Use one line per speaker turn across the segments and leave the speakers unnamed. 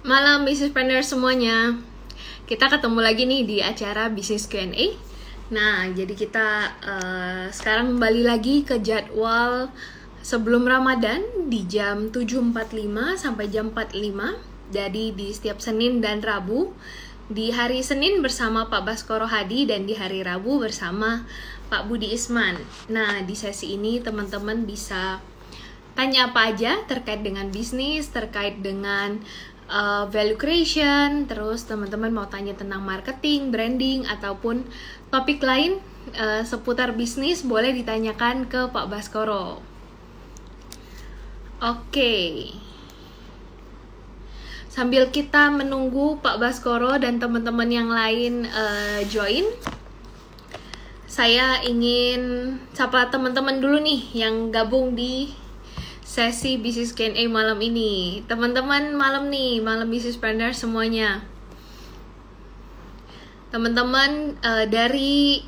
Malam businesspreneur semuanya. Kita ketemu lagi nih di acara Business Q&A. Nah, jadi kita sekarang kembali lagi ke jadwal sebelum Ramadan di jam 7.45 sampai jam 45. Jadi di setiap Senin dan Rabu. Di hari Senin bersama Pak Baskoro Hadi dan di hari Rabu bersama Pak Budi Isman. Nah, di sesi ini teman-teman bisa tanya apa aja terkait dengan bisnis, terkait dengan value creation, terus teman-teman mau tanya tentang marketing, branding, ataupun topik lain seputar bisnis, boleh ditanyakan ke Pak Baskoro. Oke. Sambil kita menunggu Pak Baskoro dan teman-teman yang lain join, saya ingin sapa teman-teman dulu nih yang gabung di sesi Business Q&A malam ini. Teman-teman malam businesspreneur semuanya. Teman-teman dari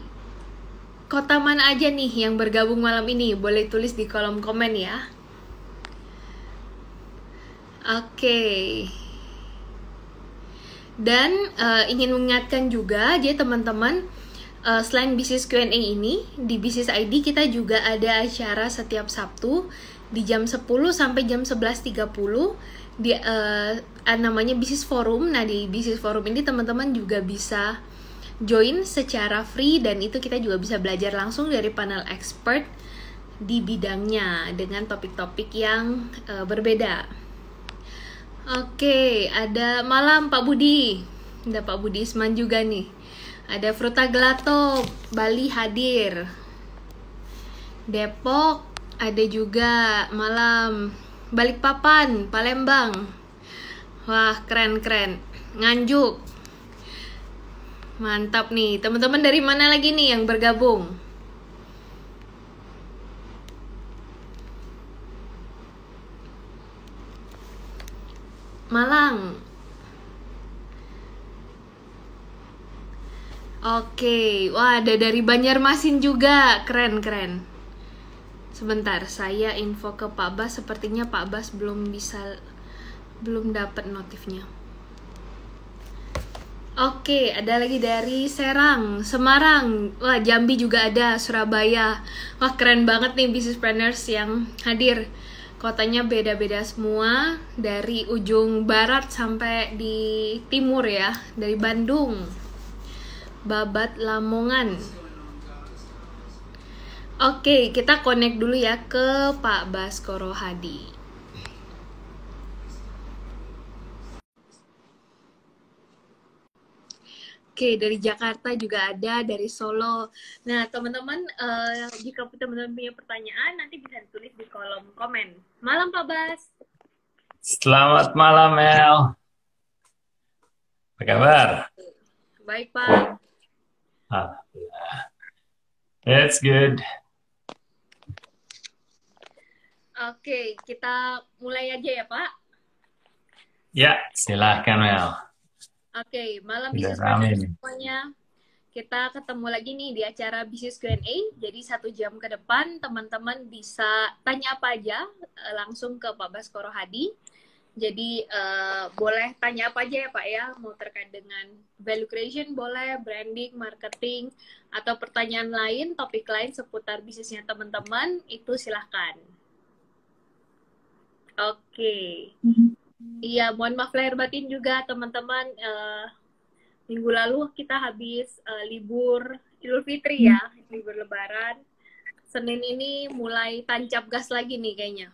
kota mana aja nih yang bergabung malam ini? Boleh tulis di kolom komen ya. Oke. Dan ingin mengingatkan juga, jadi teman-teman, selain Business Q&A ini, di Business ID kita juga ada acara setiap Sabtu di jam 10 sampai jam 11.30 di namanya Business Forum. Nah, di Business Forum ini teman-teman juga bisa join secara free dan itu kita juga bisa belajar langsung dari panel expert di bidangnya dengan topik-topik yang berbeda. Oke, ada malam Pak Budi. Ada Pak Budi Isman juga nih. Ada Fruta Gelato, Bali hadir. Depok ada juga malam. Balikpapan, Palembang. Wah, keren-keren. Nganjuk. Mantap nih. Teman-teman dari mana lagi nih yang bergabung? Malang. Oke, wah ada dari Banjarmasin juga, keren-keren. Sebentar, saya info ke Pak Bas. Sepertinya Pak Bas belum dapat notifnya. Oke, ada lagi dari Serang, Semarang, wah Jambi juga ada, Surabaya. Wah keren banget nih businesspreneurs yang hadir. Kotanya beda-beda semua, dari ujung barat sampai di timur ya, dari Bandung, Babat, Lamongan. Oke, kita connect dulu ya ke Pak Baskoro Hadi. Oke, dari Jakarta juga ada, dari Solo. Nah, teman-teman, jika teman-teman punya pertanyaan, nanti bisa ditulis di kolom komen. Malam, Pak Bas.
Selamat malam, Mel. Apa kabar?
Baik, Pak.
Alhamdulillah. That's good.
Oke, kita mulai aja ya, Pak.
Ya, silahkan, Mel.
Oke, malam
Udah
businesspreneur
rame nih.
semuanya. Kita ketemu lagi nih di acara Business Q&A. Jadi 1 jam ke depan teman-teman bisa tanya apa aja langsung ke Pak Baskoro Hadi. Jadi boleh tanya apa aja ya Pak ya. Mau terkait dengan value creation boleh, branding, marketing, atau pertanyaan lain, topik lain seputar bisnisnya teman-teman, itu silahkan. Oke. Iya, mohon maaf lahir batin juga teman-teman. Minggu lalu kita habis libur Idul Fitri ya, libur Lebaran. Senin ini mulai tancap gas lagi nih kayaknya.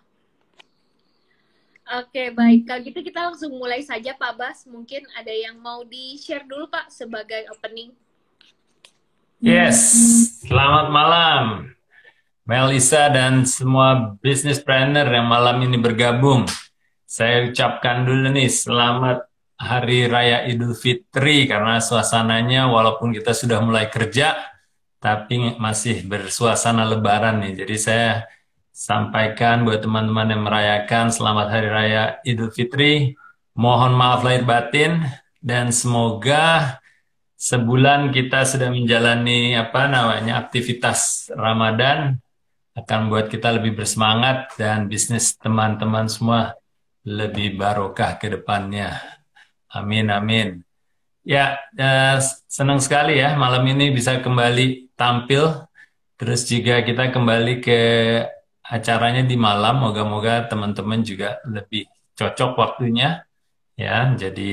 Oke, baik. Kalau gitu kita langsung mulai saja Pak Bas. Mungkin ada yang mau di-share dulu Pak sebagai opening.
Yes, selamat malam, Melisa dan semua businesspreneur yang malam ini bergabung. Saya ucapkan dulu nih selamat Hari Raya Idul Fitri karena suasananya walaupun kita sudah mulai kerja, tapi masih bersuasana Lebaran nih. Jadi saya sampaikan buat teman-teman yang merayakan selamat Hari Raya Idul Fitri. Mohon maaf lahir batin dan semoga sebulan kita sudah menjalani aktivitas Ramadan akan buat kita lebih bersemangat dan bisnis teman-teman semua lebih barokah ke depannya. Amin, amin. Ya, senang sekali ya malam ini bisa kembali tampil. Terus juga kita kembali ke acaranya di malam. Moga-moga teman-teman juga lebih cocok waktunya. Ya, jadi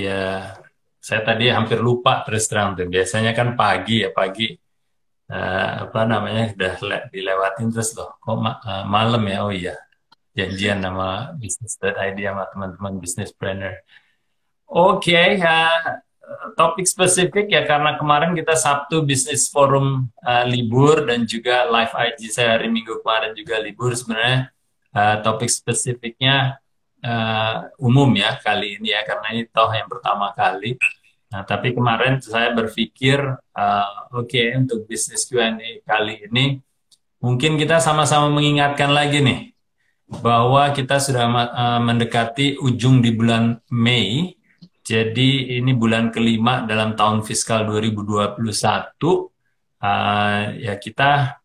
saya tadi hampir lupa terus terang tuh. Biasanya kan pagi ya pagi. Apa namanya udah dilewatin terus loh. Kok malam ya? Oh iya, janjian sama Business.id sama teman-teman business planner. Oke, topik spesifik ya karena kemarin kita Sabtu Business Forum libur dan juga live IG saya hari Minggu kemarin juga libur. Sebenarnya topik spesifiknya umum ya kali ini ya karena ini toh yang pertama kali. Nah, tapi kemarin saya berpikir oke, untuk Business Q&A kali ini mungkin kita sama-sama mengingatkan lagi nih bahwa kita sudah mendekati ujung di bulan Mei. Jadi ini bulan kelima dalam tahun fiskal 2021. Ya kita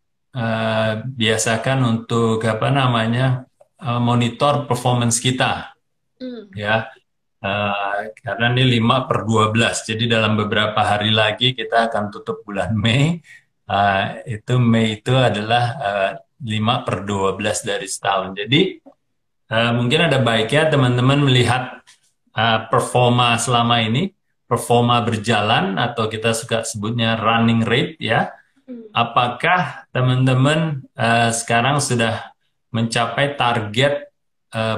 biasakan untuk apa namanya monitor performance kita, ya. Karena ini 5/12, jadi dalam beberapa hari lagi kita akan tutup bulan Mei. Mei itu adalah 5/12 dari setahun. Jadi mungkin ada baiknya teman-teman melihat performa selama ini, performa berjalan atau kita suka sebutnya running rate ya. Apakah teman-teman sekarang sudah mencapai target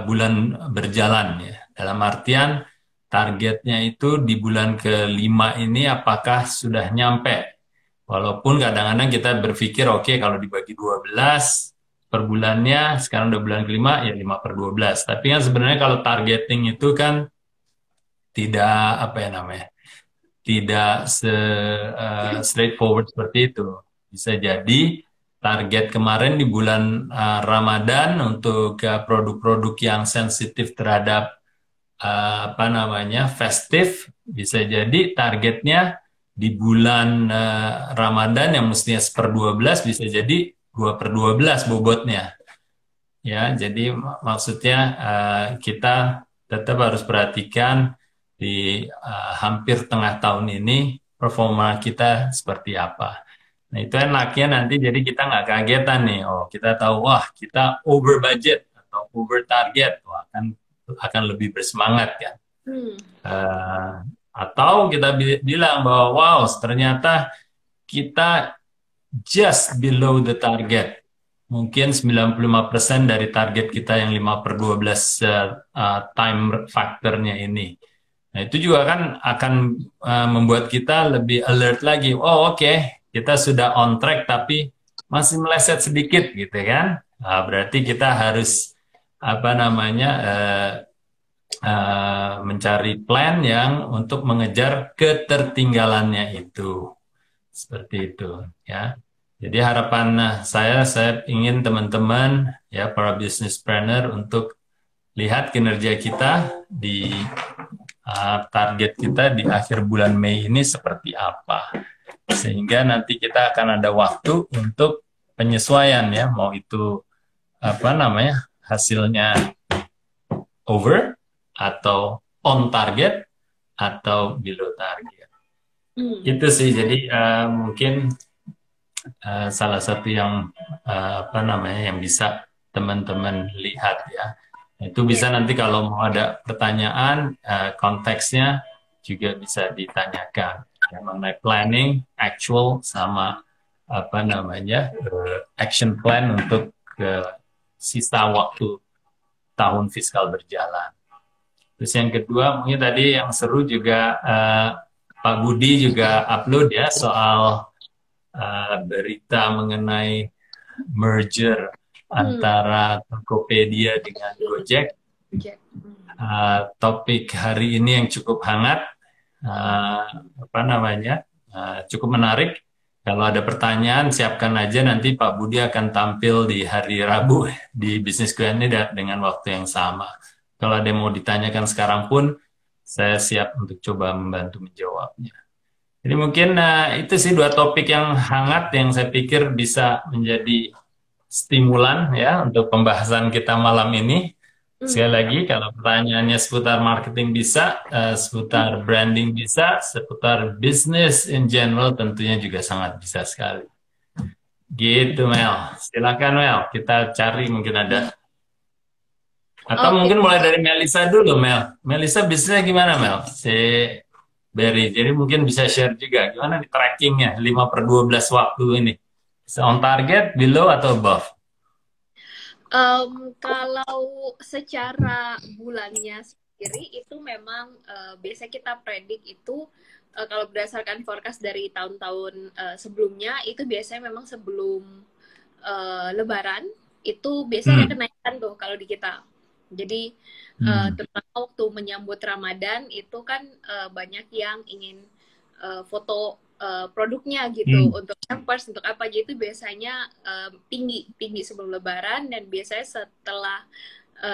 bulan berjalan ya? Dalam artian targetnya itu di bulan kelima ini apakah sudah nyampe? Walaupun kadang-kadang kita berpikir oke, kalau dibagi 12 per bulannya, sekarang udah bulan kelima ya 5/12. Tapi kan sebenarnya kalau targeting itu kan tidak apa ya namanya, tidak straightforward seperti itu. Bisa jadi target kemarin di bulan Ramadan untuk produk-produk yang sensitif terhadap apa namanya festif, bisa jadi targetnya di bulan Ramadan yang mestinya 1/12 bisa jadi 2/12 bobotnya. Ya, jadi maksudnya kita tetap harus perhatikan di hampir tengah tahun ini performa kita seperti apa. Nah itu enaknya nanti jadi kita nggak kagetan nih. Oh kita tahu wah kita over budget atau over target, wah akan lebih bersemangat kan. Atau kita bilang bahwa wow ternyata kita just below the target. Mungkin 95% dari target kita yang 5/12 time factornya ini. Nah, itu juga kan akan membuat kita lebih alert lagi. Oh, oke, kita sudah on track tapi masih meleset sedikit gitu kan. Nah, berarti kita harus apa namanya mencari plan yang untuk mengejar ketertinggalannya itu. Seperti itu ya. Jadi harapan saya ingin teman-teman ya para business planner untuk lihat kinerja kita di target kita di akhir bulan Mei ini seperti apa, sehingga nanti kita akan ada waktu untuk penyesuaian ya, mau itu apa namanya hasilnya over atau on target atau below target. Itu sih, jadi mungkin salah satu yang apa namanya yang bisa teman-teman lihat ya. Itu bisa nanti kalau mau ada pertanyaan, konteksnya juga bisa ditanyakan ya, mengenai planning, actual, sama apa namanya action plan untuk sisa waktu tahun fiskal berjalan. Terus yang kedua mungkin tadi yang seru juga Pak Budi juga upload ya soal berita mengenai merger antara Tokopedia dengan Gojek. Topik hari ini yang cukup hangat, apa namanya, cukup menarik. Kalau ada pertanyaan, siapkan aja, nanti Pak Budi akan tampil di hari Rabu di Business Q&A dengan waktu yang sama. Kalau ada yang mau ditanyakan sekarang pun, saya siap untuk coba membantu menjawabnya. Jadi mungkin itu sih dua topik yang hangat yang saya pikir bisa menjadi stimulan ya untuk pembahasan kita malam ini. Sekali lagi, kalau pertanyaannya seputar marketing bisa, seputar branding bisa, seputar business in general tentunya juga sangat bisa sekali. Gitu, Mel. Silakan, Mel. Kita cari mungkin ada. Atau
Oke.
mungkin mulai dari Melisa dulu, Mel. Melisa bisnisnya gimana, Mel? Si Berry. Jadi mungkin bisa share juga. Gimana di trackingnya 5/12 waktu ini? On target, below, atau above?
Kalau secara bulannya sendiri itu memang biasa kita predik itu kalau berdasarkan forecast dari tahun-tahun sebelumnya itu biasanya memang sebelum Lebaran itu biasanya ada
Hmm.
kenaikan tuh kalau di kita. Jadi
Hmm.
terutama waktu menyambut Ramadan itu kan banyak yang ingin foto produknya gitu
Hmm.
untuk hampers untuk apa aja itu biasanya tinggi tinggi sebelum Lebaran dan biasanya setelah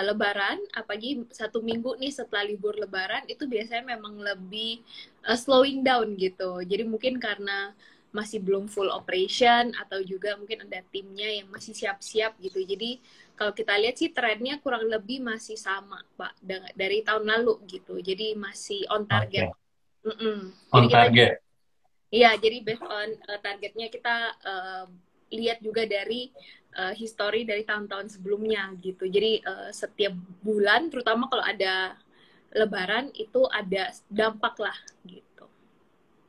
Lebaran apalagi 1 minggu nih setelah libur Lebaran itu biasanya memang lebih slowing down gitu. Jadi mungkin karena masih belum full operation atau juga mungkin ada timnya yang masih siap-siap gitu. Jadi kalau kita lihat sih trennya kurang lebih masih sama Pak dari tahun lalu gitu. Jadi masih on target.
Oke.
Jadi
On
kita
target.
iya, jadi based on targetnya kita lihat juga dari history dari tahun-tahun sebelumnya gitu. Jadi setiap bulan, terutama kalau ada Lebaran itu ada dampak lah gitu.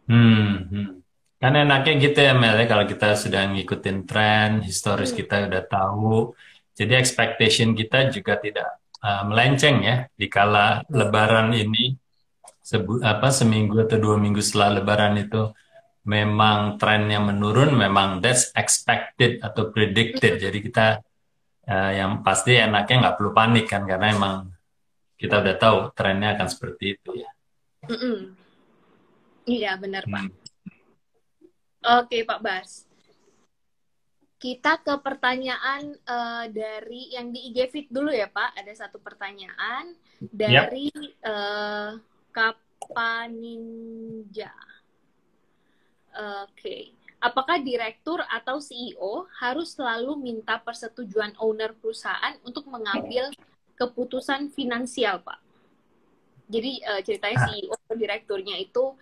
Hmm. Hmm. Kan enaknya gitu ya, Mel, ya, kalau kita sudah ngikutin tren, historis
Hmm.
kita udah tahu. Jadi expectation kita juga tidak melenceng ya di kala Lebaran ini. Seminggu atau 2 minggu setelah Lebaran itu memang trennya menurun, memang that's expected atau predicted. Jadi kita yang pasti enaknya nggak perlu panik kan, karena emang kita udah tahu trennya akan seperti itu ya.
Mm-mm. Iya benar Pak.
Hmm.
Oke Pak Bas. Kita ke pertanyaan dari yang di IG Feed dulu ya Pak. Ada satu pertanyaan
Yap.
dari Kapaninja. Oke. Apakah direktur atau CEO harus selalu minta persetujuan owner perusahaan untuk mengambil keputusan finansial, Pak? Jadi ceritanya CEO atau direkturnya itu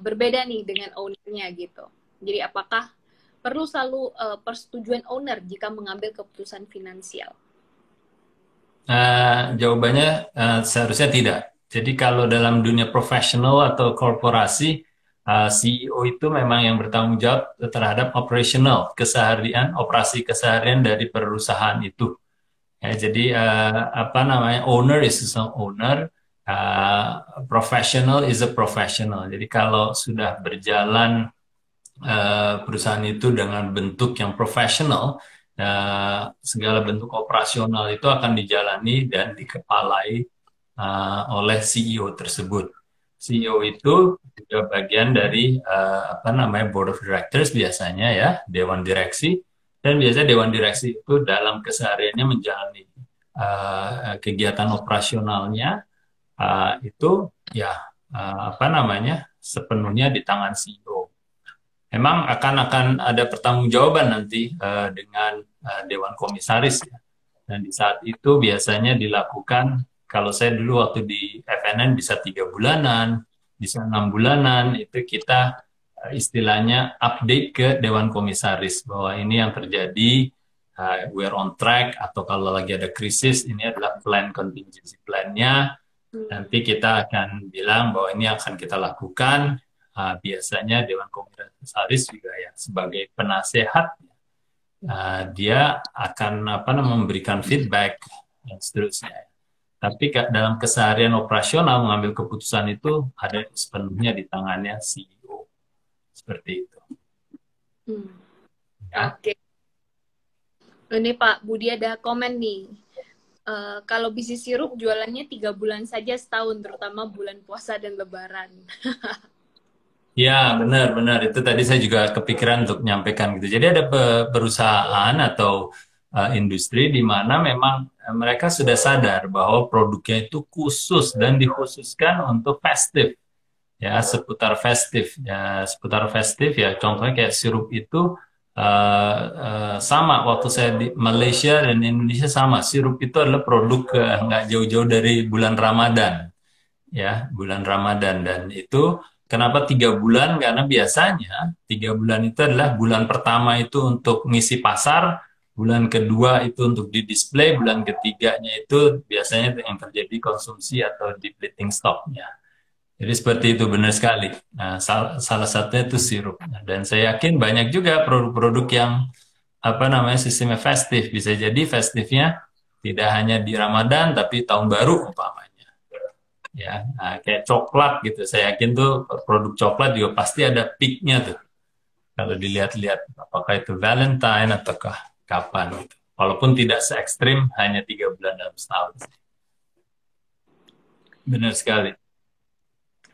berbeda nih dengan ownernya gitu. Jadi apakah perlu selalu persetujuan owner jika mengambil keputusan finansial?
Jawabannya seharusnya tidak. Jadi kalau dalam dunia profesional atau korporasi, CEO itu memang yang bertanggung jawab terhadap operational keseharian, operasi keseharian dari perusahaan itu. Ya, jadi apa namanya, owner is a owner, professional is a professional. Jadi kalau sudah berjalan perusahaan itu dengan bentuk yang profesional, segala bentuk operasional itu akan dijalani dan dikepalai oleh CEO tersebut. CEO itu juga bagian dari apa namanya, board of directors biasanya ya, dewan direksi, dan biasanya dewan direksi itu dalam kesehariannya menjalani kegiatan operasionalnya itu ya apa namanya, sepenuhnya di tangan CEO. Memang akan ada pertanggungjawaban nanti dengan Dewan Komisaris ya. Dan di saat itu biasanya dilakukan, kalau saya dulu waktu di FNN bisa 3 bulanan, bisa 6 bulanan, itu kita istilahnya update ke Dewan Komisaris bahwa ini yang terjadi, we're on track, atau kalau lagi ada krisis, ini adalah plan contingency plan-nya. Nanti kita akan bilang bahwa ini akan kita lakukan. Biasanya Dewan Komisaris juga ya sebagai penasehat, dia akan apa namanya, memberikan feedback dan seterusnya. Tapi dalam keseharian operasional mengambil keputusan itu ada sepenuhnya di tangannya CEO. Seperti itu. Ya.
Oke. Ini Pak Budi ada komen nih. Kalau bisnis sirup jualannya 3 bulan saja setahun, terutama bulan puasa dan lebaran.
Ya, benar-benar. Itu tadi saya juga kepikiran untuk menyampaikan gitu. Jadi ada perusahaan atau industri di mana memang mereka sudah sadar bahwa produknya itu khusus dan dikhususkan untuk festive. Ya, seputar festive. Ya, seputar festive ya. Contohnya kayak sirup itu sama waktu saya di Malaysia dan Indonesia sama. Sirup itu adalah produk nggak jauh-jauh dari bulan Ramadan, ya bulan Ramadan. Dan itu kenapa 3 bulan? Karena biasanya 3 bulan itu adalah bulan pertama itu untuk ngisi pasar, bulan kedua itu untuk di display, bulan ketiganya itu biasanya yang terjadi konsumsi atau depleting stoknya. Jadi seperti itu, benar sekali. Nah, salah satunya itu sirup. Nah, dan saya yakin banyak juga produk-produk yang apa namanya sistemnya festif. Bisa jadi festifnya tidak hanya di Ramadan, tapi tahun baru umpamanya. Ya, nah, kayak coklat gitu. Saya yakin tuh produk coklat juga pasti ada peaknya tuh. Kalau dilihat-lihat, apakah itu Valentine ataukah kapan gitu. Walaupun tidak se ekstrim hanya 3 bulan dalam setahun. Benar sekali.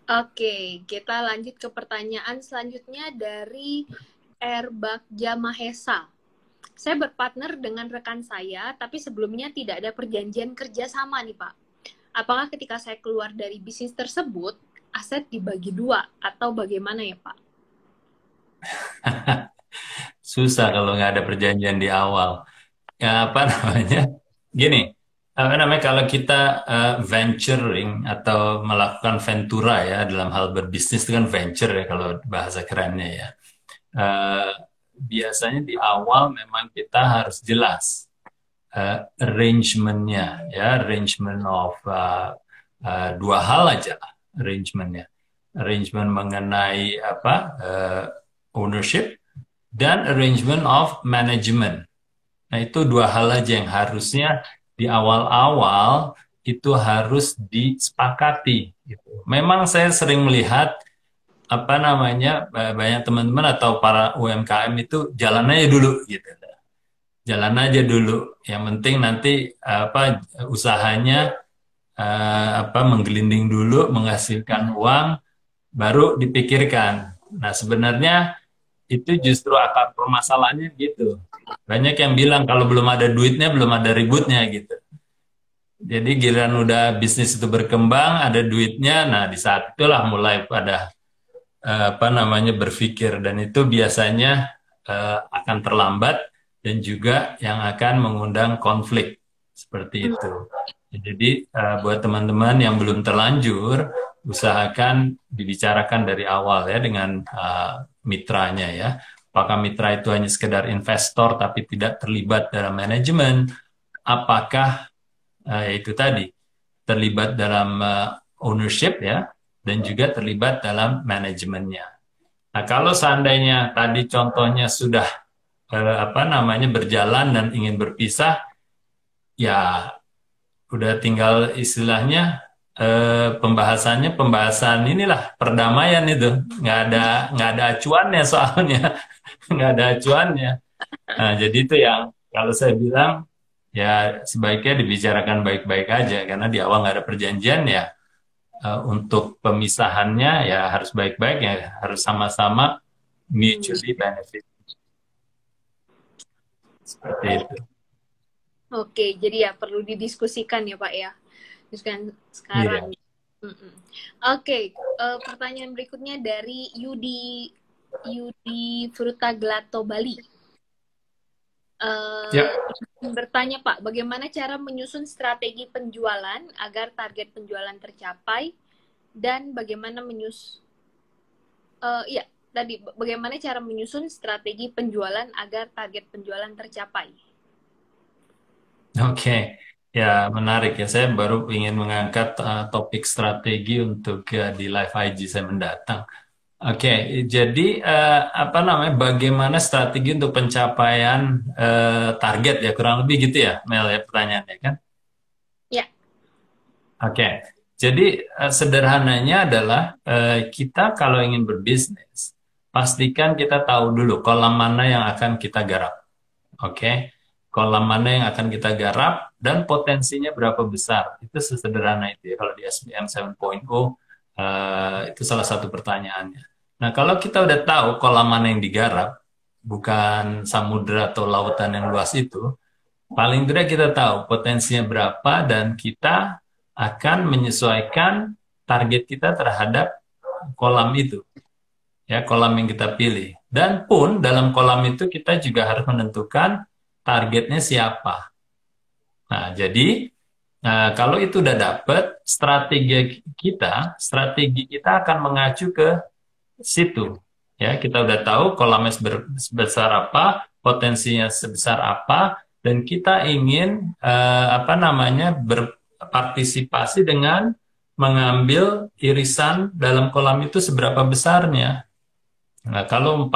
Oke, kita lanjut ke pertanyaan selanjutnya dari Bagja Mahesa. Saya berpartner dengan rekan saya, tapi sebelumnya tidak ada perjanjian kerjasama nih Pak. Apakah ketika saya keluar dari bisnis tersebut, aset dibagi dua atau bagaimana ya Pak?
Susah kalau nggak ada perjanjian di awal. Ya, apa namanya? Gini, apa namanya kalau kita venturing atau melakukan ventura ya dalam hal berbisnis itu kan venture ya kalau bahasa kerennya ya. Eh, Biasanya di awal memang kita harus jelas arrangementnya ya, arrangement of dua hal aja arrangementnya, arrangement mengenai apa ownership dan arrangement of management. Nah, itu dua hal aja yang harusnya di awal-awal itu harus disepakati. Gitu. Memang saya sering melihat apa namanya banyak teman-teman atau para UMKM itu jalan aja dulu gitu. Jalan aja dulu. Yang penting nanti apa usahanya apa menggelinding dulu, menghasilkan uang, baru dipikirkan. Nah, sebenarnya itu justru akar permasalahannya gitu. Banyak yang bilang kalau belum ada duitnya, belum ada ributnya gitu. Jadi giliran udah bisnis itu berkembang, ada duitnya, nah di saat itulah mulai pada apa namanya berpikir dan itu biasanya akan terlambat dan juga yang akan mengundang konflik seperti itu. Jadi buat teman-teman yang belum terlanjur, usahakan dibicarakan dari awal ya dengan mitranya ya. Apakah mitra itu hanya sekedar investor tapi tidak terlibat dalam manajemen? Apakah itu tadi terlibat dalam ownership ya dan juga terlibat dalam manajemennya. Nah, kalau seandainya tadi contohnya sudah apa namanya berjalan dan ingin berpisah, ya udah tinggal istilahnya pembahasan inilah perdamaian itu nggak ada acuannya soalnya nggak ada acuannya. Nah, jadi itu yang kalau saya bilang ya sebaiknya dibicarakan baik-baik aja karena di awal nggak ada perjanjian ya untuk pemisahannya ya harus baik-baik ya harus sama-sama mutually benefit seperti itu.
Oke, jadi ya perlu didiskusikan ya Pak ya. Diskusikan sekarang.
Iya.
Oke, pertanyaan berikutnya dari Yudi Frutaglato Bali.
Ya.
Bertanya Pak, bagaimana cara menyusun strategi penjualan agar target penjualan tercapai dan bagaimana bagaimana cara menyusun strategi penjualan agar target penjualan tercapai?
Oke, ya menarik ya. Saya baru ingin mengangkat topik strategi untuk di live IG saya mendatang. Oke, jadi apa namanya? Bagaimana strategi untuk pencapaian target ya kurang lebih gitu ya, Mel ya pertanyaannya kan?
Ya.
Oke, jadi sederhananya adalah kita kalau ingin berbisnis, pastikan kita tahu dulu kolam mana yang akan kita garap. Oke, kolam mana yang akan kita garap dan potensinya berapa besar. Itu sesederhana itu ya. Kalau di SBM 7.0 itu salah satu pertanyaannya. Nah, kalau kita udah tahu kolam mana yang digarap, bukan samudera atau lautan yang luas itu, paling tidak kita tahu potensinya berapa dan kita akan menyesuaikan target kita terhadap kolam itu. Ya, kolam yang kita pilih. Dan pun dalam kolam itu kita juga harus menentukan targetnya siapa. Nah, jadi kalau itu udah dapet, strategi kita akan mengacu ke situ. Ya, kita udah tahu kolamnya sebesar apa, potensinya sebesar apa, dan kita ingin berpartisipasi dengan mengambil irisan dalam kolam itu seberapa besarnya. Nah, kalau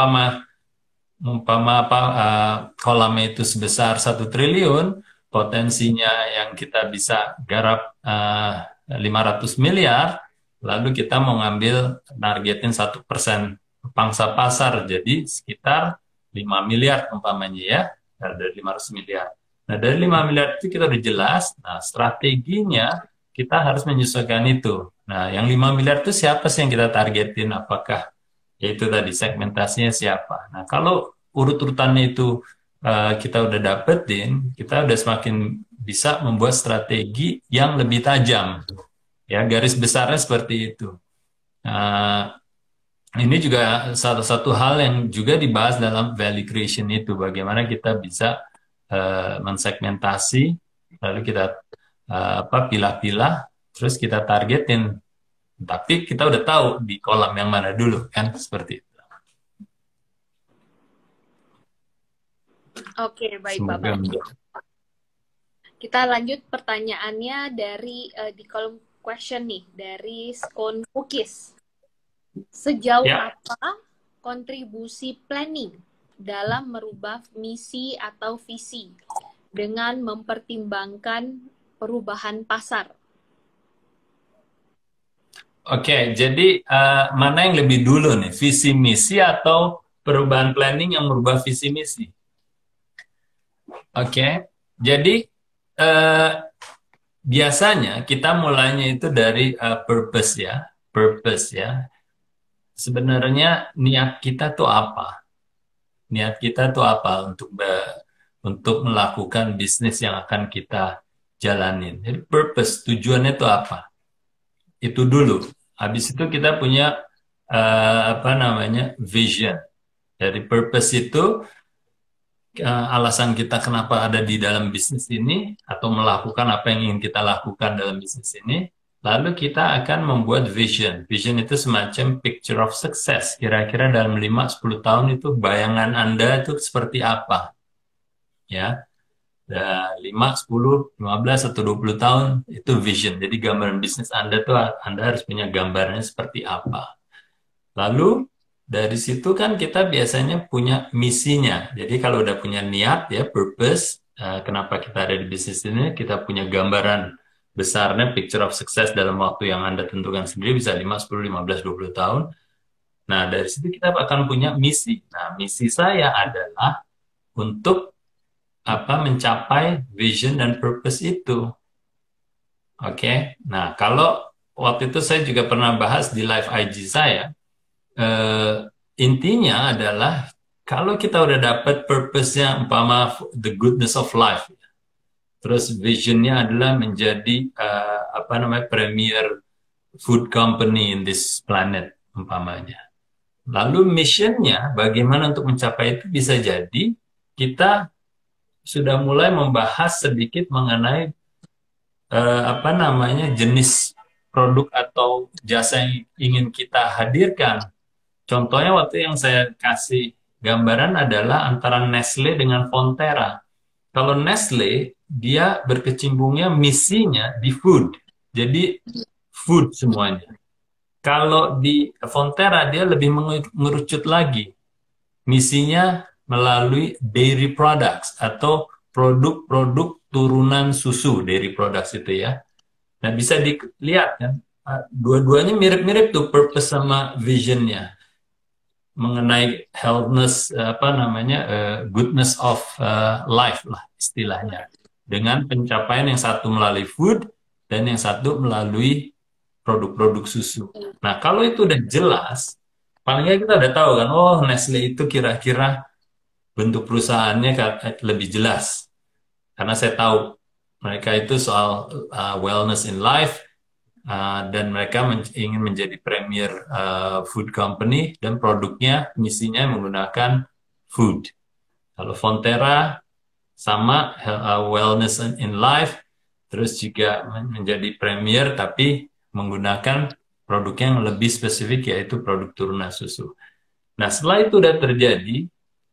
kolamnya itu sebesar 1 triliun, potensinya yang kita bisa garap 500 miliar, lalu kita mau ngambil targetin 1% pangsa pasar, jadi sekitar 5 miliar umpamanya ya, dari 500 miliar. Nah, dari 5 miliar itu kita udah jelas, nah strateginya kita harus menyesuaikan itu. Nah, yang 5 miliar itu siapa sih yang kita targetin, apakah yaitu tadi segmentasinya siapa. Nah, kalau urut-urutannya itu kita udah dapetin, kita udah semakin bisa membuat strategi yang lebih tajam. Ya, garis besarnya seperti itu. Nah, ini juga salah satu hal yang juga dibahas dalam value creation itu, bagaimana kita bisa mensegmentasi, lalu kita pilah-pilah, terus kita targetin. Tapi kita udah tahu di kolam yang mana dulu, kan? Seperti itu.
Oke, baik Bapak. Kita lanjut pertanyaannya dari di kolom question nih, dari Scone Cookies. Sejauh apa kontribusi planning dalam merubah misi atau visi dengan mempertimbangkan perubahan pasar?
Oke, jadi mana yang lebih dulu nih, visi misi atau perubahan planning yang merubah visi misi? Oke, jadi biasanya kita mulainya itu dari purpose ya. Sebenarnya niat kita tuh apa? Niat kita tuh apa untuk melakukan bisnis yang akan kita jalanin? Jadi purpose, tujuannya tuh apa? Itu dulu. Habis itu kita punya vision. Dari purpose itu alasan kita kenapa ada di dalam bisnis ini atau melakukan apa yang ingin kita lakukan dalam bisnis ini. Lalu kita akan membuat vision. Vision itu semacam picture of success. Kira-kira dalam 5-10 tahun itu bayangan Anda itu seperti apa? Ya. 5, 10, 15, atau 20 tahun itu vision. Jadi gambaran bisnis Anda tuh Anda harus punya gambarnya seperti apa. Lalu dari situ kan kita biasanya punya misinya. Jadi kalau udah punya niat ya, purpose, kenapa kita ada di bisnis ini, kita punya gambaran besarnya, picture of success dalam waktu yang Anda tentukan sendiri, bisa 5, 10, 15, 20 tahun. Nah, dari situ kita akan punya misi. Nah, misi saya adalah untuk mencapai vision dan purpose itu. Oke. Nah, kalau waktu itu saya juga pernah bahas di live IG saya, intinya adalah kalau kita udah dapat purpose-nya, umpama the goodness of life, terus vision-nya adalah menjadi premier food company in this planet umpamanya. Lalu mission-nya bagaimana untuk mencapai itu, bisa jadi kita sudah mulai membahas sedikit mengenai jenis produk atau jasa yang ingin kita hadirkan. Contohnya waktu yang saya kasih gambaran adalah antara Nestle dengan Fonterra. Kalau Nestle, dia berkecimpungnya misinya di food. Jadi food semuanya. Kalau di Fonterra, dia lebih mengerucut lagi. Misinya melalui dairy products atau produk-produk turunan susu, dairy products itu ya. Nah, bisa dilihat kan, dua-duanya mirip-mirip tuh purpose sama visionnya. Mengenai healthness, goodness of life lah istilahnya. Dengan pencapaian yang satu melalui food dan yang satu melalui produk-produk susu. Nah, kalau itu udah jelas, paling nggak kita udah tahu kan, oh Nestle itu kira-kira bentuk perusahaannya lebih jelas. Karena saya tahu mereka itu soal wellness in life, dan mereka ingin menjadi premier food company dan produknya misinya menggunakan food. Kalau Fonterra sama wellness in life, terus juga menjadi premier tapi menggunakan produk yang lebih spesifik yaitu produk turunan susu. Nah setelah itu udah terjadi,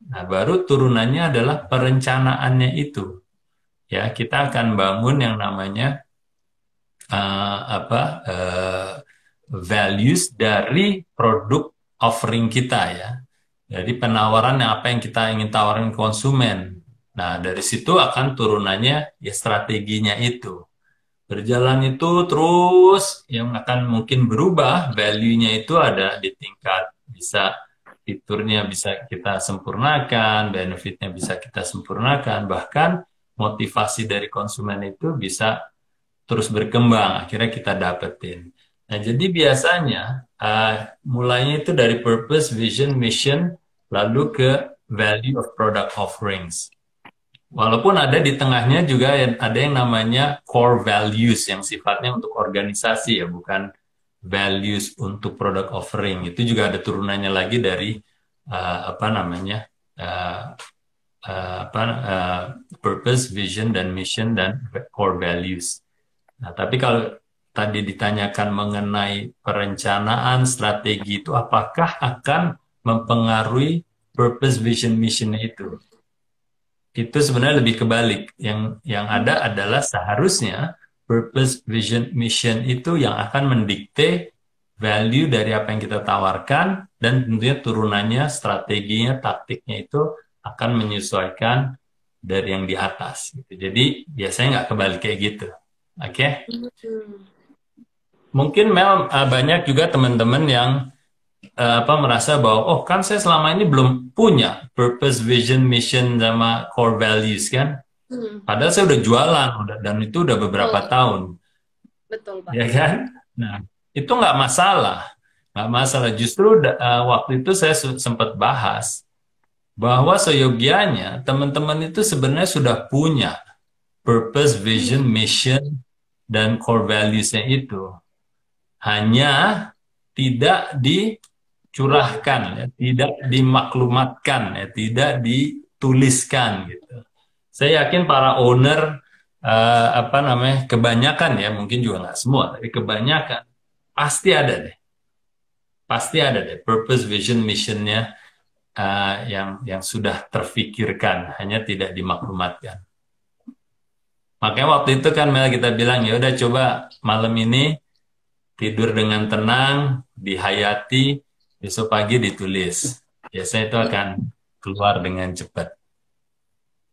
nah baru turunannya adalah perencanaannya itu. Ya kita akan bangun yang namanya values dari produk offering kita ya. Jadi penawaran apa yang kita ingin tawarin konsumen. Nah, dari situ akan turunannya ya strateginya itu. Berjalan itu terus yang akan mungkin berubah, value-nya itu ada di tingkat bisa fiturnya bisa kita sempurnakan, benefitnya bisa kita sempurnakan, bahkan motivasi dari konsumen itu bisa terus berkembang, akhirnya kita dapetin. Nah, jadi biasanya mulainya itu dari purpose, vision, mission, lalu ke value of product offerings. Walaupun ada di tengahnya juga ada yang namanya core values yang sifatnya untuk organisasi ya, bukan values untuk product offering. Itu juga ada turunannya lagi dari purpose, vision, dan mission, dan core values. Nah, tapi kalau tadi ditanyakan mengenai perencanaan strategi itu, apakah akan mempengaruhi purpose, vision, mission itu? Itu sebenarnya lebih kebalik. Yang ada adalah seharusnya purpose, vision, mission itu yang akan mendikte value dari apa yang kita tawarkan, dan tentunya turunannya, strateginya, taktiknya itu akan menyesuaikan dari yang di atas. Gitu. Jadi biasanya nggak kebalik kayak gitu. Oke? Mungkin Mel, banyak juga teman-teman yang merasa bahwa oh kan saya selama ini belum punya purpose, vision, mission sama core values kan. Padahal saya udah jualan dan itu udah beberapa tahun.
Betul, Pak.
Ya kan? Nah, itu nggak masalah. Nggak masalah. Justru waktu itu saya sempat bahas bahwa seyogianya teman-teman itu sebenarnya sudah punya purpose, vision, mission, dan core values-nya itu. Hanya tidak dicurahkan, ya, tidak dimaklumatkan, ya, tidak dituliskan gitu. Saya yakin para owner kebanyakan ya, mungkin juga nggak semua, tapi kebanyakan pasti ada deh purpose, vision, missionnya yang sudah terfikirkan, hanya tidak dimaklumatkan. Makanya waktu itu kan Mel kita bilang ya udah coba malam ini tidur dengan tenang, dihayati, besok pagi ditulis. Biasanya itu akan keluar dengan cepat.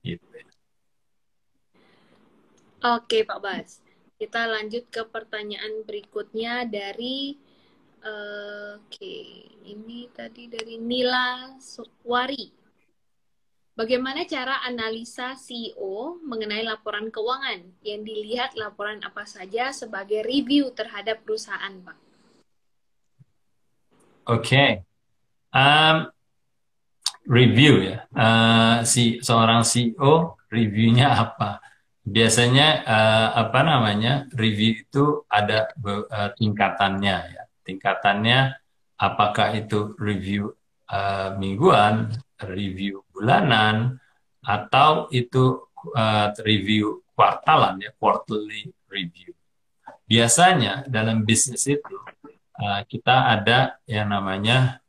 Gitu.
Oke, Pak Bas. Kita lanjut ke pertanyaan berikutnya dari ini tadi dari Nila Sukwari. Bagaimana cara analisa CEO mengenai laporan keuangan? Yang dilihat laporan apa saja sebagai review terhadap perusahaan, Pak?
Oke. Review ya. Seorang CEO reviewnya apa? Biasanya review itu ada tingkatannya ya. Tingkatannya apakah itu review mingguan, review bulanan, atau itu review kuartalan ya, quarterly review. Biasanya dalam bisnis itu kita ada yang namanya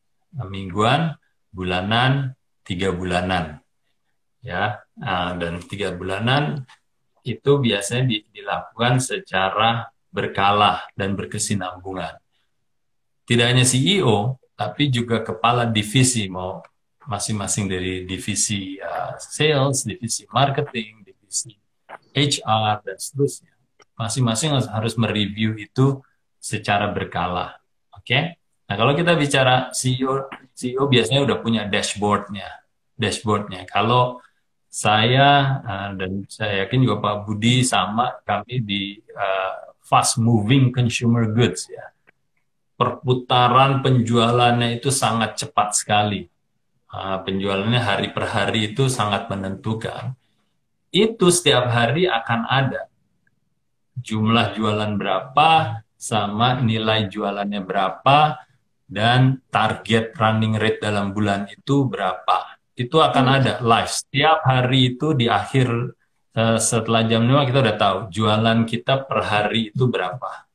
mingguan, bulanan, 3 bulanan. Ya, dan 3 bulanan itu biasanya dilakukan secara berkala dan berkesinambungan. Tidak hanya CEO, tapi juga kepala divisi, mau masing-masing dari divisi sales, divisi marketing, divisi HR, dan seterusnya. Masing-masing harus mereview itu secara berkala. Oke? Nah, kalau kita bicara CEO biasanya udah punya dashboardnya. Kalau saya dan saya yakin juga Pak Budi sama kami di fast moving consumer goods ya. Perputaran penjualannya itu sangat cepat sekali. Penjualannya hari per hari itu sangat menentukan. Itu setiap hari akan ada jumlah jualan berapa, sama nilai jualannya berapa, dan target running rate dalam bulan itu berapa. Itu akan ada live. Setiap hari itu di akhir setelah jam 5 kita udah tahu jualan kita per hari itu berapa.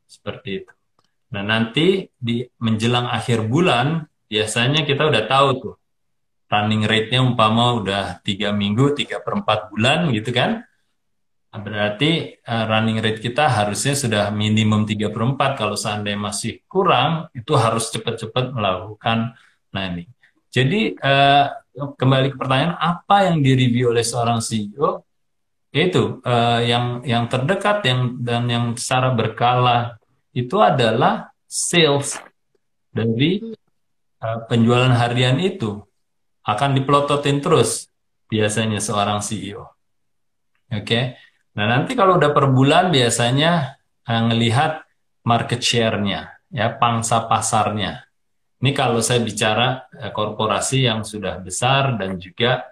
Seperti itu. Nah, nanti di menjelang akhir bulan biasanya kita udah tahu tuh running rate-nya umpama udah 3 minggu, 3/4 bulan gitu kan. Nah, berarti running rate kita harusnya sudah minimum 3/4. Kalau seandainya masih kurang, itu harus cepat-cepat melakukan planning. Jadi kembali ke pertanyaan, apa yang direview oleh seorang CEO? Yaitu yang terdekat dan yang secara berkala itu adalah sales dari penjualan harian itu akan dipelototin terus biasanya seorang CEO. Oke. Nah, nanti kalau udah per bulan biasanya ngelihat market share-nya, ya, pangsa pasarnya. Ini kalau saya bicara korporasi yang sudah besar dan juga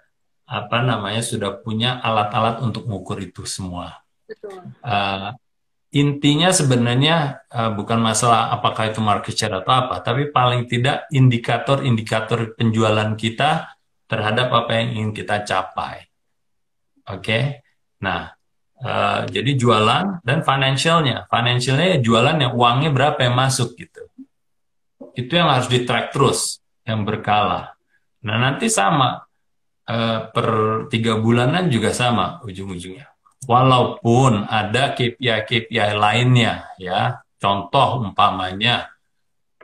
apa namanya sudah punya alat-alat untuk mengukur itu semua.
Betul.
Intinya sebenarnya bukan masalah apakah itu market share atau apa, tapi paling tidak indikator-indikator penjualan kita terhadap apa yang ingin kita capai. Oke. Nah, jadi jualan dan financialnya. Financialnya ya jualan yang uangnya berapa yang masuk gitu. Itu yang harus di-track terus, yang berkala. Nah, nanti sama. Per 3 bulanan juga sama ujung-ujungnya. Walaupun ada KPI-KPI lainnya, ya. Contoh umpamanya,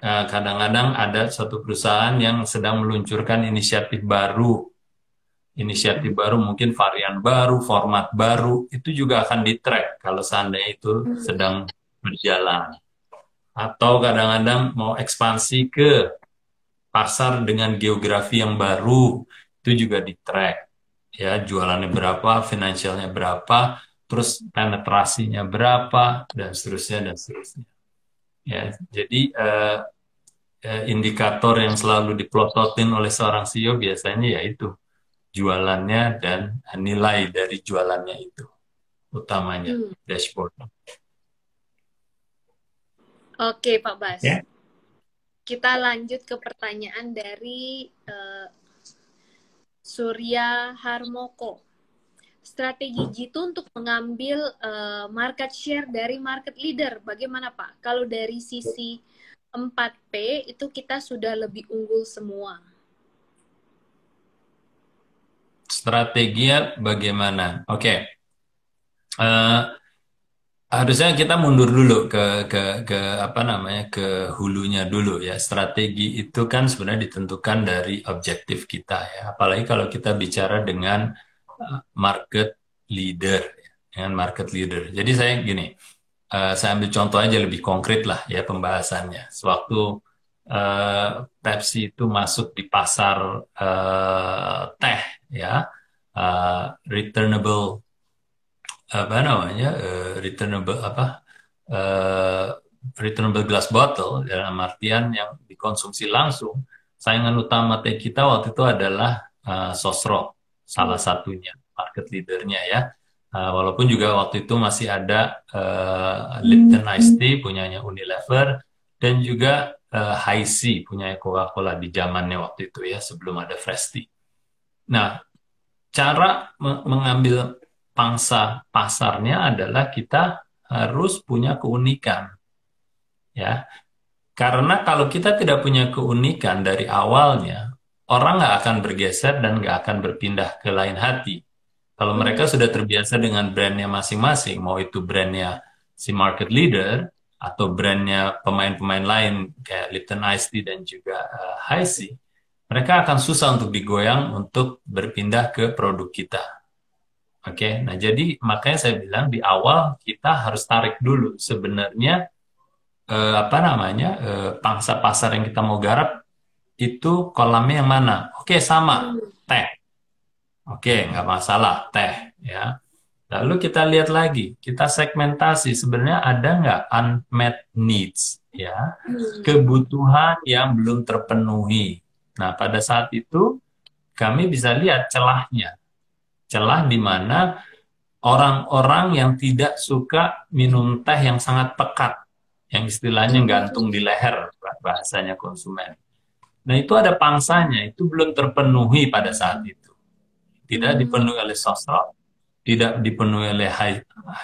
kadang-kadang ada satu perusahaan yang sedang meluncurkan inisiatif baru. Inisiatif baru, mungkin varian baru, format baru, itu juga akan di-track kalau seandainya itu sedang berjalan. Atau kadang-kadang mau ekspansi ke pasar dengan geografi yang baru, itu juga di-track. Ya, jualannya berapa, finansialnya berapa, terus penetrasinya berapa, dan seterusnya, dan seterusnya. Ya, jadi indikator yang selalu dipelototin oleh seorang CEO biasanya yaitu jualannya dan nilai dari jualannya itu utamanya dashboard.
Oke, Pak Bas.
Ya.
Kita lanjut ke pertanyaan dari Surya Harmoko. Strategi Jitu untuk mengambil market share dari market leader, bagaimana Pak? Kalau dari sisi 4P itu kita sudah lebih unggul semua.
Strateginya bagaimana? Oke. Harusnya kita mundur dulu ke apa namanya ke hulunya dulu ya. Strategi itu kan sebenarnya ditentukan dari objektif kita ya. Apalagi kalau kita bicara dengan market leader, dengan market leader. Jadi saya gini, saya ambil contoh aja lebih konkret lah ya pembahasannya. Sewaktu Pepsi itu masuk di pasar teh ya, returnable apa namanya returnable glass bottle dalam artian yang dikonsumsi langsung. Saingan utama teh kita waktu itu adalah Sosro, salah satunya market leadernya ya. Walaupun juga waktu itu masih ada Lipton Iced Tea punyanya Unilever dan juga Hi-C punyanya Coca-Cola di zamannya waktu itu ya sebelum ada Fresh Tea. Nah, cara mengambil pangsa pasarnya adalah kita harus punya keunikan, ya. Karena kalau kita tidak punya keunikan dari awalnya, orang nggak akan bergeser dan nggak akan berpindah ke lain hati. Kalau mereka sudah terbiasa dengan brandnya masing-masing, mau itu brandnya si market leader atau brandnya pemain-pemain lain kayak Lipton Iced Tea dan juga Hi-C, mereka akan susah untuk digoyang untuk berpindah ke produk kita. Oke, nah jadi makanya saya bilang di awal kita harus tarik dulu sebenarnya pangsa pasar yang kita mau garap itu kolamnya yang mana? Oke, sama teh. Oke, nggak masalah teh ya. Lalu kita lihat lagi, kita segmentasi sebenarnya ada nggak unmet needs ya, kebutuhan yang belum terpenuhi. Nah pada saat itu kami bisa lihat celahnya. Celah di mana orang-orang yang tidak suka minum teh yang sangat pekat, yang istilahnya gantung di leher, bahasanya konsumen. Nah, itu ada pangsanya, itu belum terpenuhi pada saat itu. Tidak dipenuhi oleh sosro, tidak dipenuhi oleh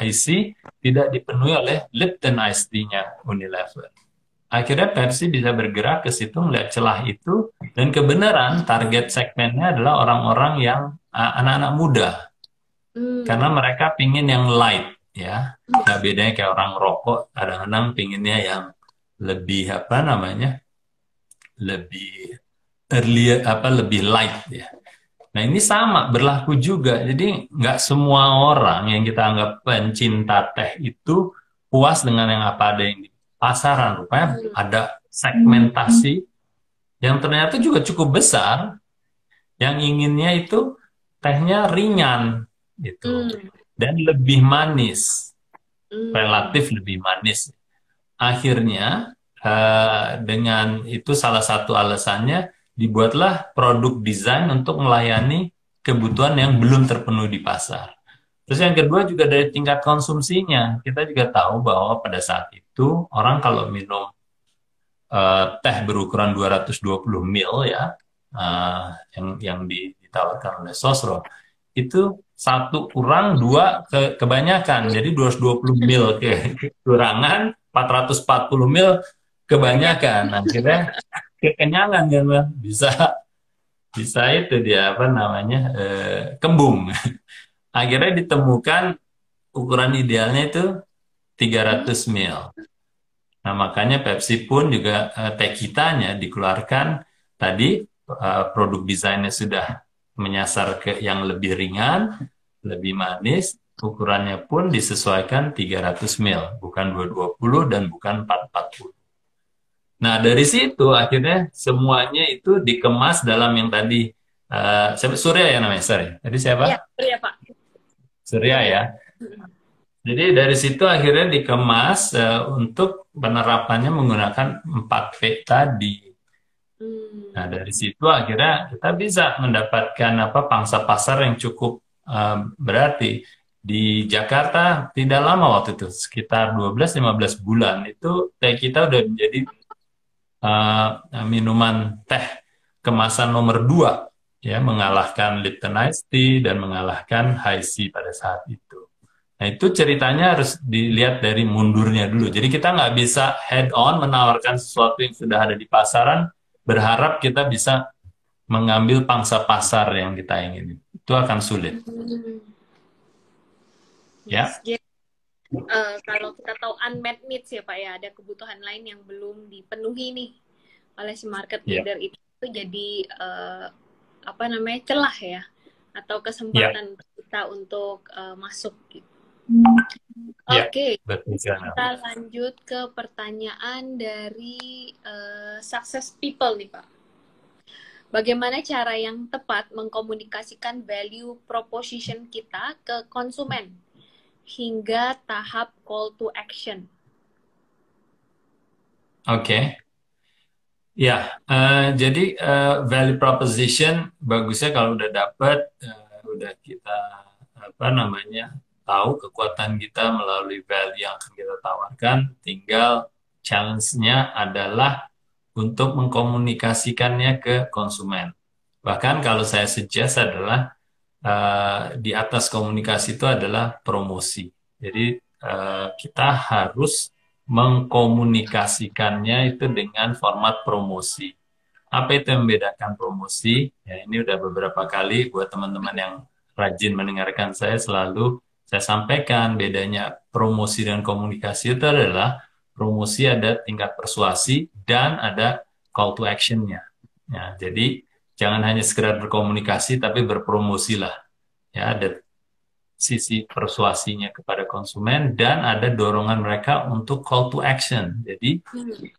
Hi-C, tidak dipenuhi oleh Lipton Ice Tea-nya Unilever. Akhirnya Pepsi bisa bergerak ke situ, melihat celah itu, dan kebenaran target segmennya adalah orang-orang yang anak-anak muda. Karena mereka pingin yang light, ya. Nggak bedanya kayak orang rokok, kadang-kadang pinginnya yang lebih, apa namanya, lebih early, lebih light, ya. Nah, ini sama, berlaku juga. Jadi, nggak semua orang yang kita anggap pencinta teh itu puas dengan yang apa ada yang di pasaran. Rupanya ada segmentasi yang ternyata juga cukup besar, yang inginnya itu tehnya ringan, gitu. Dan lebih manis, relatif lebih manis. Akhirnya, dengan itu salah satu alasannya, dibuatlah produk desain untuk melayani kebutuhan yang belum terpenuhi di pasar. Terus yang kedua juga dari tingkat konsumsinya. Kita juga tahu bahwa pada saat itu orang kalau minum teh berukuran 220 ml ya, yang ditawarkan oleh Sosro, itu satu kurang, dua kebanyakan. Jadi 220 ml kekurangan, 440 ml kebanyakan. Akhirnya kekenyangan kan, bisa itu dia apa namanya, kembung. Akhirnya ditemukan ukuran idealnya itu 300 ml. Nah, makanya Pepsi pun juga teh kitanya dikeluarkan tadi, produk desainnya sudah menyasar ke yang lebih ringan, lebih manis, ukurannya pun disesuaikan 300 ml, bukan 220 dan bukan 440. Nah, dari situ akhirnya semuanya itu dikemas dalam yang tadi, Surya ya namanya, sorry. Tadi siapa?
Ya, Surya, Pak.
Surya ya. Jadi dari situ akhirnya dikemas untuk penerapannya menggunakan 4P tadi. Nah, dari situ akhirnya kita bisa mendapatkan pangsa pasar yang cukup berarti. Di Jakarta tidak lama waktu itu, sekitar 12-15 bulan, itu teh kita udah menjadi minuman teh kemasan nomor 2, ya, mengalahkan Lipton Ice Tea dan mengalahkan Hi-C pada saat itu. Nah, itu ceritanya harus dilihat dari mundurnya dulu. Jadi kita nggak bisa head on menawarkan sesuatu yang sudah ada di pasaran, berharap kita bisa mengambil pangsa pasar yang kita ingin. Itu akan sulit. Ya.
Jadi, kalau kita tahu unmet needs ya Pak ya, ada kebutuhan lain yang belum dipenuhi nih oleh si market leader itu jadi celah ya, atau kesempatan kita untuk masuk gitu. Oke, kita lanjut ke pertanyaan dari success people nih Pak. Bagaimana cara yang tepat mengkomunikasikan value proposition kita ke konsumen hingga tahap call to action?
Oke. Ya, jadi value proposition bagusnya kalau udah dapet, udah kita tahu kekuatan kita melalui value yang akan kita tawarkan, tinggal challenge-nya adalah untuk mengkomunikasikannya ke konsumen. Bahkan kalau saya suggest adalah di atas komunikasi itu adalah promosi. Jadi kita harus mengkomunikasikannya itu dengan format promosi. Apa itu yang membedakan promosi? Ya, ini udah beberapa kali buat teman-teman yang rajin mendengarkan saya, selalu saya sampaikan bedanya promosi dan komunikasi itu adalah promosi ada tingkat persuasi dan ada call to action-nya. Ya, jadi jangan hanya sekedar berkomunikasi tapi berpromosilah. Ya, ada sisi persuasinya kepada konsumen dan ada dorongan mereka untuk call to action. Jadi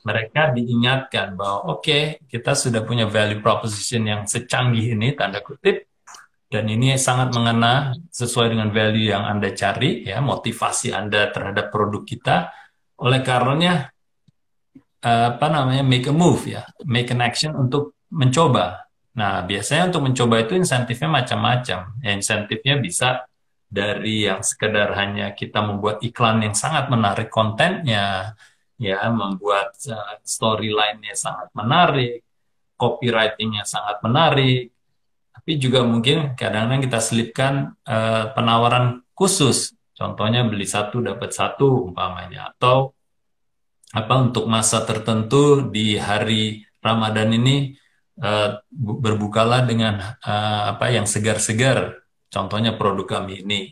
mereka diingatkan bahwa oke, kita sudah punya value proposition yang secanggih ini, tanda kutip, dan ini sangat mengena sesuai dengan value yang Anda cari, ya, motivasi Anda terhadap produk kita. Oleh karenanya make a move, ya, make an action untuk mencoba. Nah, biasanya untuk mencoba itu insentifnya macam-macam. Ya, insentifnya bisa dari yang sekedar hanya kita membuat iklan yang sangat menarik kontennya, ya, membuat storyline-nya sangat menarik, copywriting-nya sangat menarik, tapi juga mungkin kadang-kadang kita selipkan penawaran khusus, contohnya beli satu dapat satu umpamanya, atau apa untuk masa tertentu di hari Ramadan ini berbukalah dengan apa yang segar-segar, contohnya produk kami ini,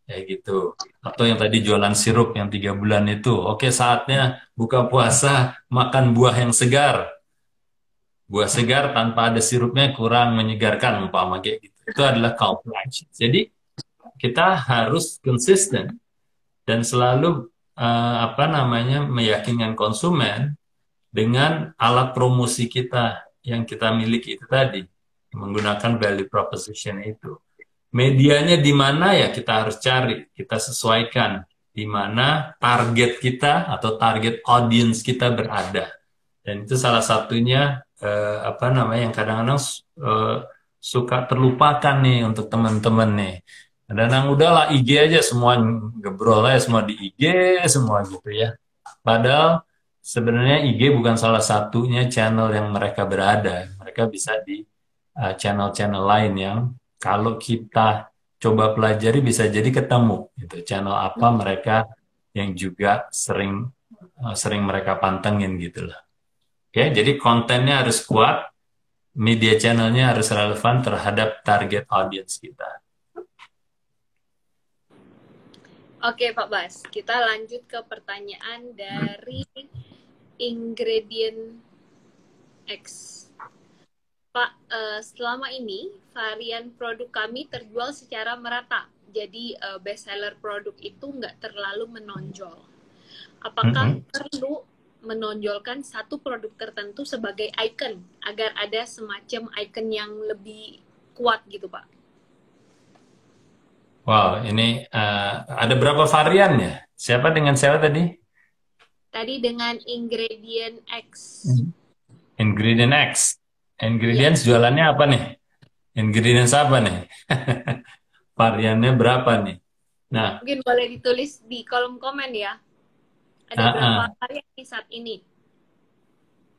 kayak gitu. Atau yang tadi jualan sirup yang 3 bulan itu, oke saatnya buka puasa makan buah yang segar. Buah segar tanpa ada sirupnya kurang menyegarkan umpama kayak gitu. Itu adalah call to action. Jadi kita harus konsisten dan selalu apa namanya meyakinkan konsumen dengan alat promosi kita yang kita miliki itu tadi, menggunakan value proposition itu. Medianya di mana ya kita harus cari, kita sesuaikan di mana target kita atau target audience kita berada. Dan itu salah satunya apa namanya yang kadang-kadang suka terlupakan nih untuk teman-teman nih. Kadang-kadang udahlah IG aja semua gebrol aja semua di IG semua gitu ya. Padahal sebenarnya IG bukan salah satunya channel yang mereka berada. Mereka bisa di channel-channel lain yang kalau kita coba pelajari bisa jadi ketemu gitu channel apa mereka yang juga sering mereka pantengin gitu loh. Ya, jadi kontennya harus kuat, media channelnya harus relevan terhadap target audience kita.
Oke Pak Bas, kita lanjut ke pertanyaan dari Ingredient X. Pak, selama ini varian produk kami terjual secara merata, jadi best seller produk itu nggak terlalu menonjol. Apakah perlu menonjolkan satu produk tertentu sebagai icon agar ada semacam icon yang lebih kuat gitu Pak?
Wow, ini ada berapa varian ya? Siapa dengan siapa tadi?
Tadi dengan Ingredient X.
Ingredient X. Ingredients jualannya apa nih? Ingredients apa nih? Variannya berapa nih? Nah,
mungkin boleh ditulis di kolom komen ya. Ada berapa varian nih saat ini?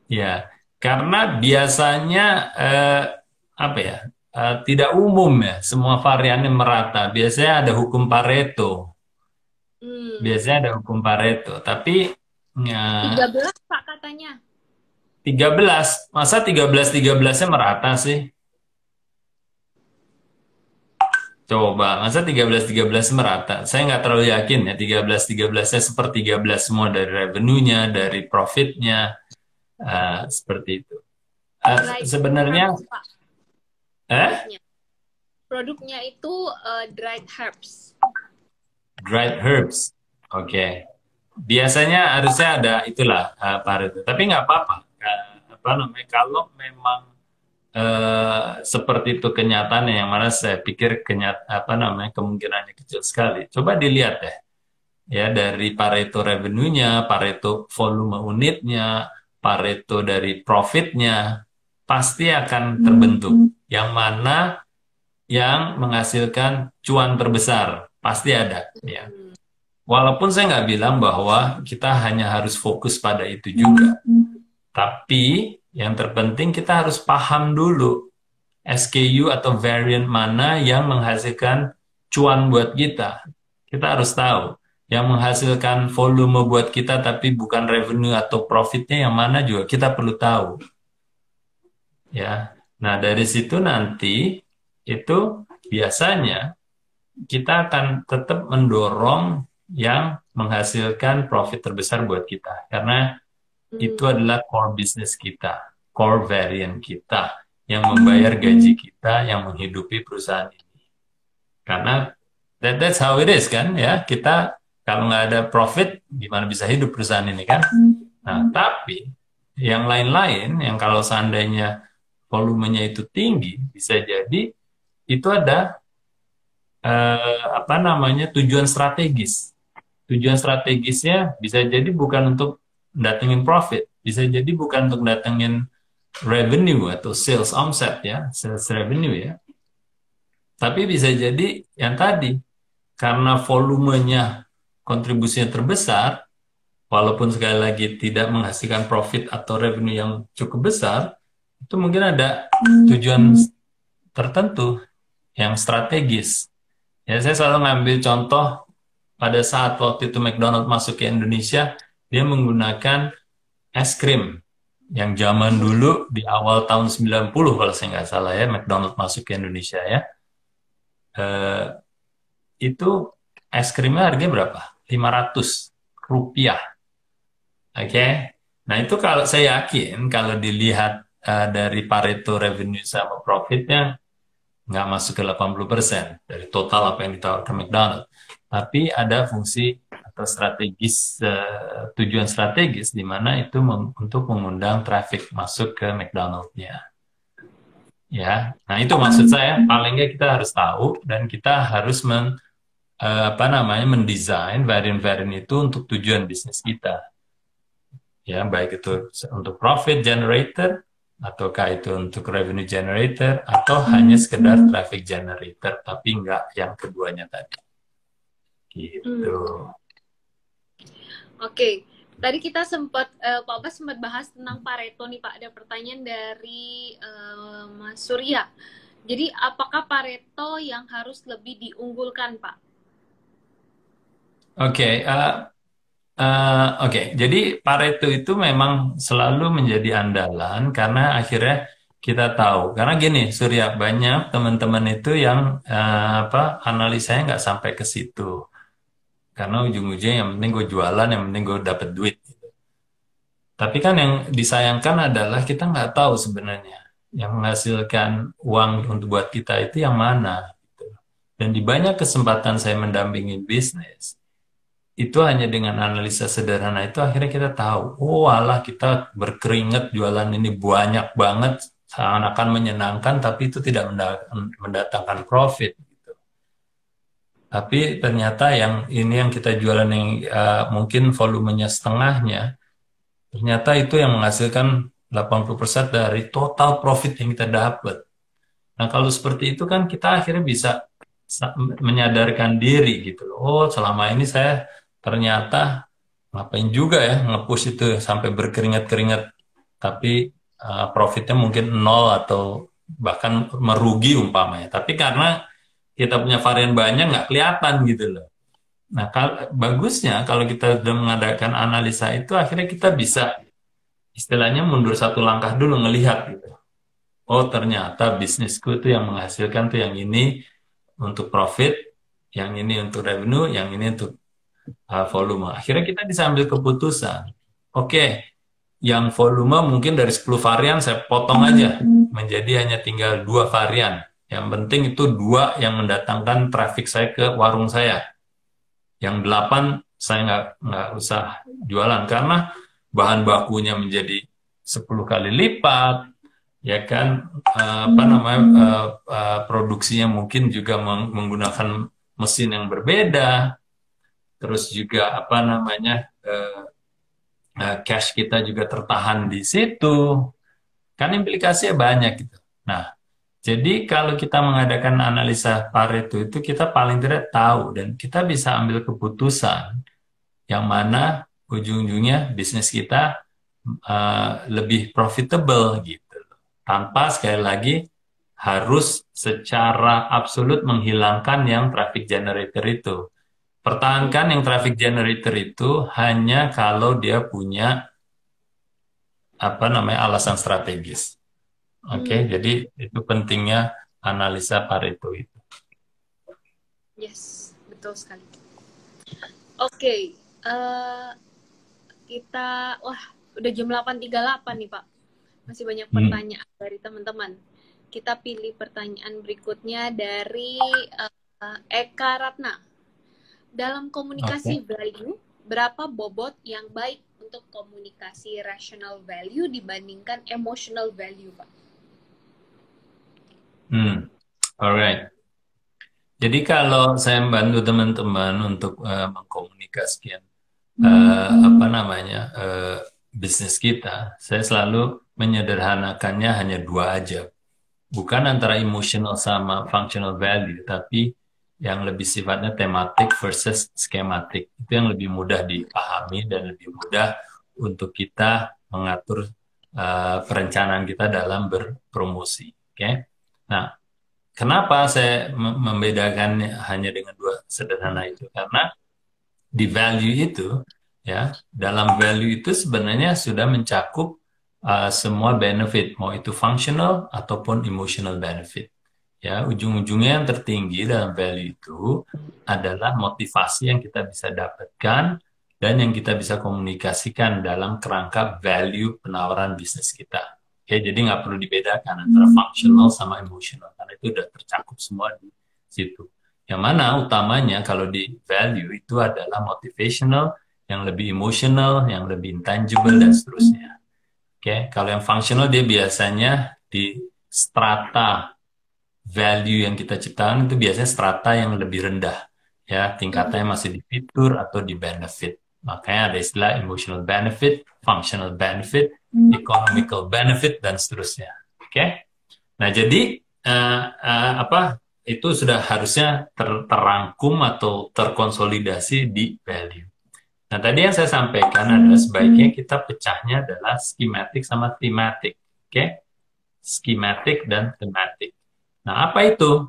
Ya, karena biasanya apa ya? Tidak umum ya, semua variannya merata. Biasanya ada hukum Pareto. Biasanya ada hukum Pareto, tapi ya,
13 Pak katanya.
13, masa 13-13-nya merata sih? Coba, masa 13-13 merata? Saya nggak terlalu yakin ya, 13-13-nya sepertiga belas semua dari revenue-nya, dari profit-nya, seperti itu. Sebenarnya,
produknya itu dried herbs.
Dried herbs, oke. Biasanya harusnya ada itulah Pareto, tapi nggak apa-apa. Apa namanya? Kalau memang seperti itu kenyataannya, yang mana saya pikir kemungkinannya kecil sekali. Coba dilihat deh, ya dari Pareto revenue-nya, Pareto volume unitnya, Pareto dari profitnya, pasti akan terbentuk. Yang mana yang menghasilkan cuan terbesar, pasti ada. Ya. Walaupun saya nggak bilang bahwa kita hanya harus fokus pada itu juga. Tapi yang terpenting kita harus paham dulu SKU atau variant mana yang menghasilkan cuan buat kita. Kita harus tahu. Yang menghasilkan volume buat kita tapi bukan revenue atau profitnya yang mana juga kita perlu tahu. Ya. Nah, dari situ nanti itu biasanya kita akan tetap mendorong yang menghasilkan profit terbesar buat kita. Karena itu adalah core business kita, core variant kita, yang membayar gaji kita, yang menghidupi perusahaan ini. Karena that's how it is kan, ya. Kita kalau nggak ada profit, gimana bisa hidup perusahaan ini kan? Nah, tapi yang lain-lain, yang kalau seandainya volumenya itu tinggi, bisa jadi itu ada apa namanya tujuan strategis. Tujuan strategisnya bisa jadi bukan untuk datengin profit, bisa jadi bukan untuk datengin revenue atau sales omset ya, sales revenue ya. Tapi bisa jadi yang tadi karena volumenya kontribusinya terbesar, walaupun sekali lagi tidak menghasilkan profit atau revenue yang cukup besar, itu mungkin ada tujuan tertentu yang strategis. Ya, saya selalu ngambil contoh pada saat waktu itu McDonald masuk ke Indonesia, dia menggunakan es krim yang zaman dulu di awal tahun 90 kalau saya nggak salah ya, McDonald masuk ke Indonesia ya. Eh, itu es krimnya harganya berapa? 500 rupiah. Oke. Nah, itu kalau saya yakin kalau dilihat dari Pareto revenue sama profitnya nggak masuk ke 80% dari total apa yang ditawarkan McDonald. Tapi ada fungsi atau strategis, tujuan strategis di mana itu untuk mengundang traffic masuk ke McDonald-nya. Ya, nah itu maksud saya paling nggak kita harus tahu dan kita harus mendesain varian-varian itu untuk tujuan bisnis kita. Ya, baik itu untuk profit generator ataukah itu untuk revenue generator atau hanya sekedar traffic generator tapi nggak yang keduanya tadi. Gitu.
Oke. Tadi kita sempat Pak Bas sempat bahas tentang Pareto nih Pak. Ada pertanyaan dari Mas Surya. Jadi apakah Pareto yang harus lebih diunggulkan Pak?
Oke, jadi Pareto itu memang selalu menjadi andalan karena akhirnya kita tahu. Karena gini, Surya, banyak teman-teman itu yang analisanya nggak sampai ke situ. Karena ujung-ujungnya yang penting gue jualan, yang penting gue dapet duit. Gitu. Tapi kan yang disayangkan adalah kita nggak tahu sebenarnya yang menghasilkan uang untuk buat kita itu yang mana. Gitu. Dan di banyak kesempatan saya mendampingi bisnis, itu hanya dengan analisa sederhana itu akhirnya kita tahu, oh alah kita berkeringat jualan ini banyak banget, seakan-akan menyenangkan, tapi itu tidak mendatangkan profit. Gitu. Tapi ternyata yang kita jualan yang mungkin volumenya setengahnya, ternyata itu yang menghasilkan 80% dari total profit yang kita dapat. Nah kalau seperti itu kan kita akhirnya bisa menyadarkan diri gitu loh. Oh selama ini saya ternyata ngapain juga ya nge-push itu sampai berkeringat-keringat tapi profitnya mungkin nol atau bahkan merugi umpamanya. Tapi karena kita punya varian banyak nggak kelihatan gitu loh. Nah bagusnya kalau kita sudah mengadakan analisa itu akhirnya kita bisa istilahnya mundur satu langkah dulu ngelihat gitu. Oh ternyata bisnisku tuh yang menghasilkan tuh yang ini untuk profit, yang ini untuk revenue, yang ini untuk volume. Akhirnya kita bisa ambil keputusan. Oke, yang volume mungkin dari 10 varian saya potong aja menjadi hanya tinggal 2 varian. Yang penting itu 2 yang mendatangkan traffic saya ke warung saya. Yang 8 saya nggak usah jualan karena bahan bakunya menjadi 10 kali lipat, ya kan? Produksinya mungkin juga menggunakan mesin yang berbeda. Terus juga cash kita juga tertahan di situ. Kan implikasinya banyak gitu. Nah, jadi kalau kita mengadakan analisa Pareto itu kita paling tidak tahu dan kita bisa ambil keputusan yang mana ujung-ujungnya bisnis kita lebih profitable gitu. Tanpa sekali lagi harus secara absolut menghilangkan yang traffic generator itu. Pertahankan yang traffic generator itu hanya kalau dia punya alasan strategis. Oke, jadi itu pentingnya analisa Pareto itu.
Yes, betul sekali. Oke, kita udah jam 8.38 nih Pak. Masih banyak pertanyaan dari teman-teman. Kita pilih pertanyaan berikutnya dari Eka Ratna. Dalam komunikasi value, berapa bobot yang baik untuk komunikasi rational value dibandingkan emotional value, Pak?
Alright. Jadi kalau saya membantu teman-teman untuk mengkomunikasikan bisnis kita, saya selalu menyederhanakannya hanya 2 aja. Bukan antara emotional sama functional value, tapi yang lebih sifatnya tematik versus skematik. Itu yang lebih mudah dipahami dan lebih mudah untuk kita mengatur perencanaan kita dalam berpromosi. Oke. Nah, kenapa saya membedakan hanya dengan dua sederhana itu? Karena di value itu, ya, dalam value itu sebenarnya sudah mencakup semua benefit, mau itu functional ataupun emotional benefit. Ya, ujung-ujungnya yang tertinggi dalam value itu adalah motivasi yang kita bisa dapatkan dan yang kita bisa komunikasikan dalam kerangka value penawaran bisnis kita. Oke, jadi nggak perlu dibedakan antara functional sama emotional, karena itu udah tercakup semua di situ. Yang mana utamanya kalau di value itu adalah motivational, yang lebih emotional, yang lebih intangible, dan seterusnya. Oke, kalau yang functional dia biasanya di strata value yang kita ciptakan itu biasanya strata yang lebih rendah. Ya, tingkatannya masih di fitur atau di benefit. Makanya ada istilah emotional benefit, functional benefit, economical benefit, dan seterusnya. Oke? Nah, jadi apa itu sudah harusnya terangkum atau terkonsolidasi di value. Nah, tadi yang saya sampaikan adalah sebaiknya kita pecahnya adalah schematic sama thematic. Oke? Schematic dan thematic. Nah, apa itu?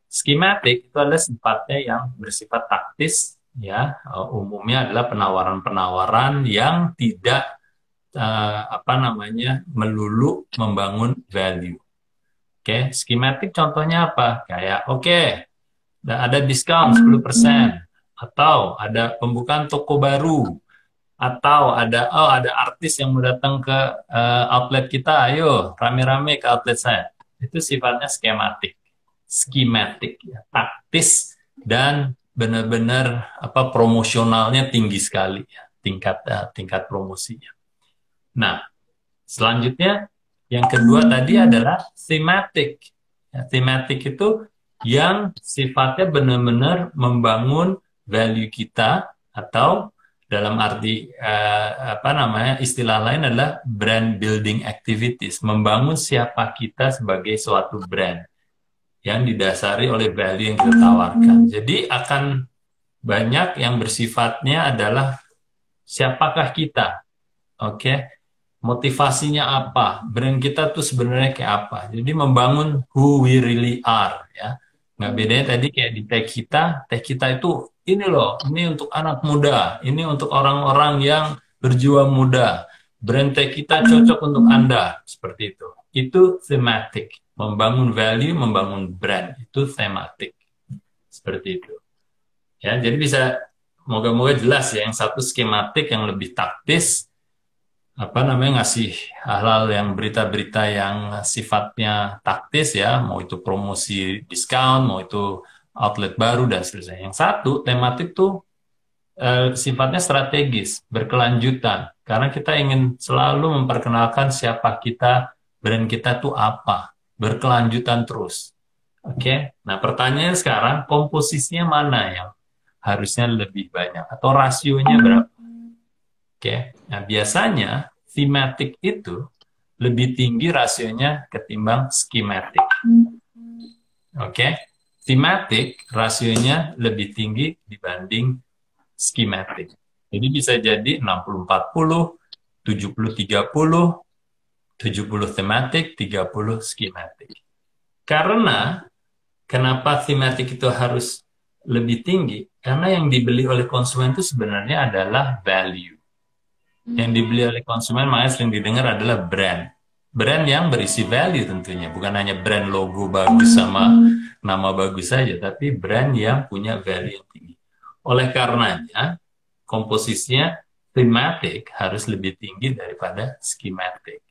Schematic itu adalah sifatnya yang bersifat taktis, ya. Umumnya adalah penawaran-penawaran yang tidak apa namanya melulu membangun value. Oke, schematic contohnya apa? Kayak ada diskon 10% atau ada pembukaan toko baru atau ada artis yang mau datang ke outlet kita, ayo rame-rame ke outlet saya. Itu sifatnya skematik, ya, taktis dan benar-benar promosionalnya tinggi sekali, ya, tingkat promosinya. Nah, selanjutnya yang kedua tadi adalah thematic. Ya, thematic itu yang sifatnya benar-benar membangun value kita atau dalam arti istilah lain adalah brand building activities, membangun siapa kita sebagai suatu brand yang didasari oleh value yang kita tawarkan. Jadi akan banyak yang bersifatnya adalah siapakah kita, motivasinya apa, brand kita tuh sebenarnya kayak apa. Jadi membangun who we really are, ya. Nggak bedanya tadi kayak di tag kita itu ini loh, ini untuk anak muda, ini untuk orang-orang yang berjuang muda. Brand tag kita cocok untuk Anda, seperti itu. Itu thematic, membangun value, membangun brand, itu thematic, seperti itu. Ya, jadi bisa, moga-moga jelas ya. Yang satu skematik, yang lebih taktis, ngasih hal-hal yang berita-berita yang sifatnya taktis ya, mau itu promosi diskon, mau itu outlet baru dan seterusnya. Yang satu tematik tuh sifatnya strategis, berkelanjutan, karena kita ingin selalu memperkenalkan siapa kita, brand kita tuh apa, berkelanjutan terus. Nah pertanyaan sekarang, komposisinya mana yang harusnya lebih banyak atau rasionya berapa? Nah biasanya thematic itu lebih tinggi rasionya ketimbang schematic. Thematic rasionya lebih tinggi dibanding schematic. Jadi bisa jadi 60-40, 70-30, 70 thematic, 30 schematic. Karena kenapa thematic itu harus lebih tinggi? Karena yang dibeli oleh konsumen itu sebenarnya adalah value. Yang dibeli oleh konsumen makanya sering didengar adalah brand. Brand yang berisi value tentunya. Bukan hanya brand logo bagus sama nama bagus saja, tapi brand yang punya value yang tinggi. Oleh karenanya, komposisinya thematic harus lebih tinggi daripada schematic.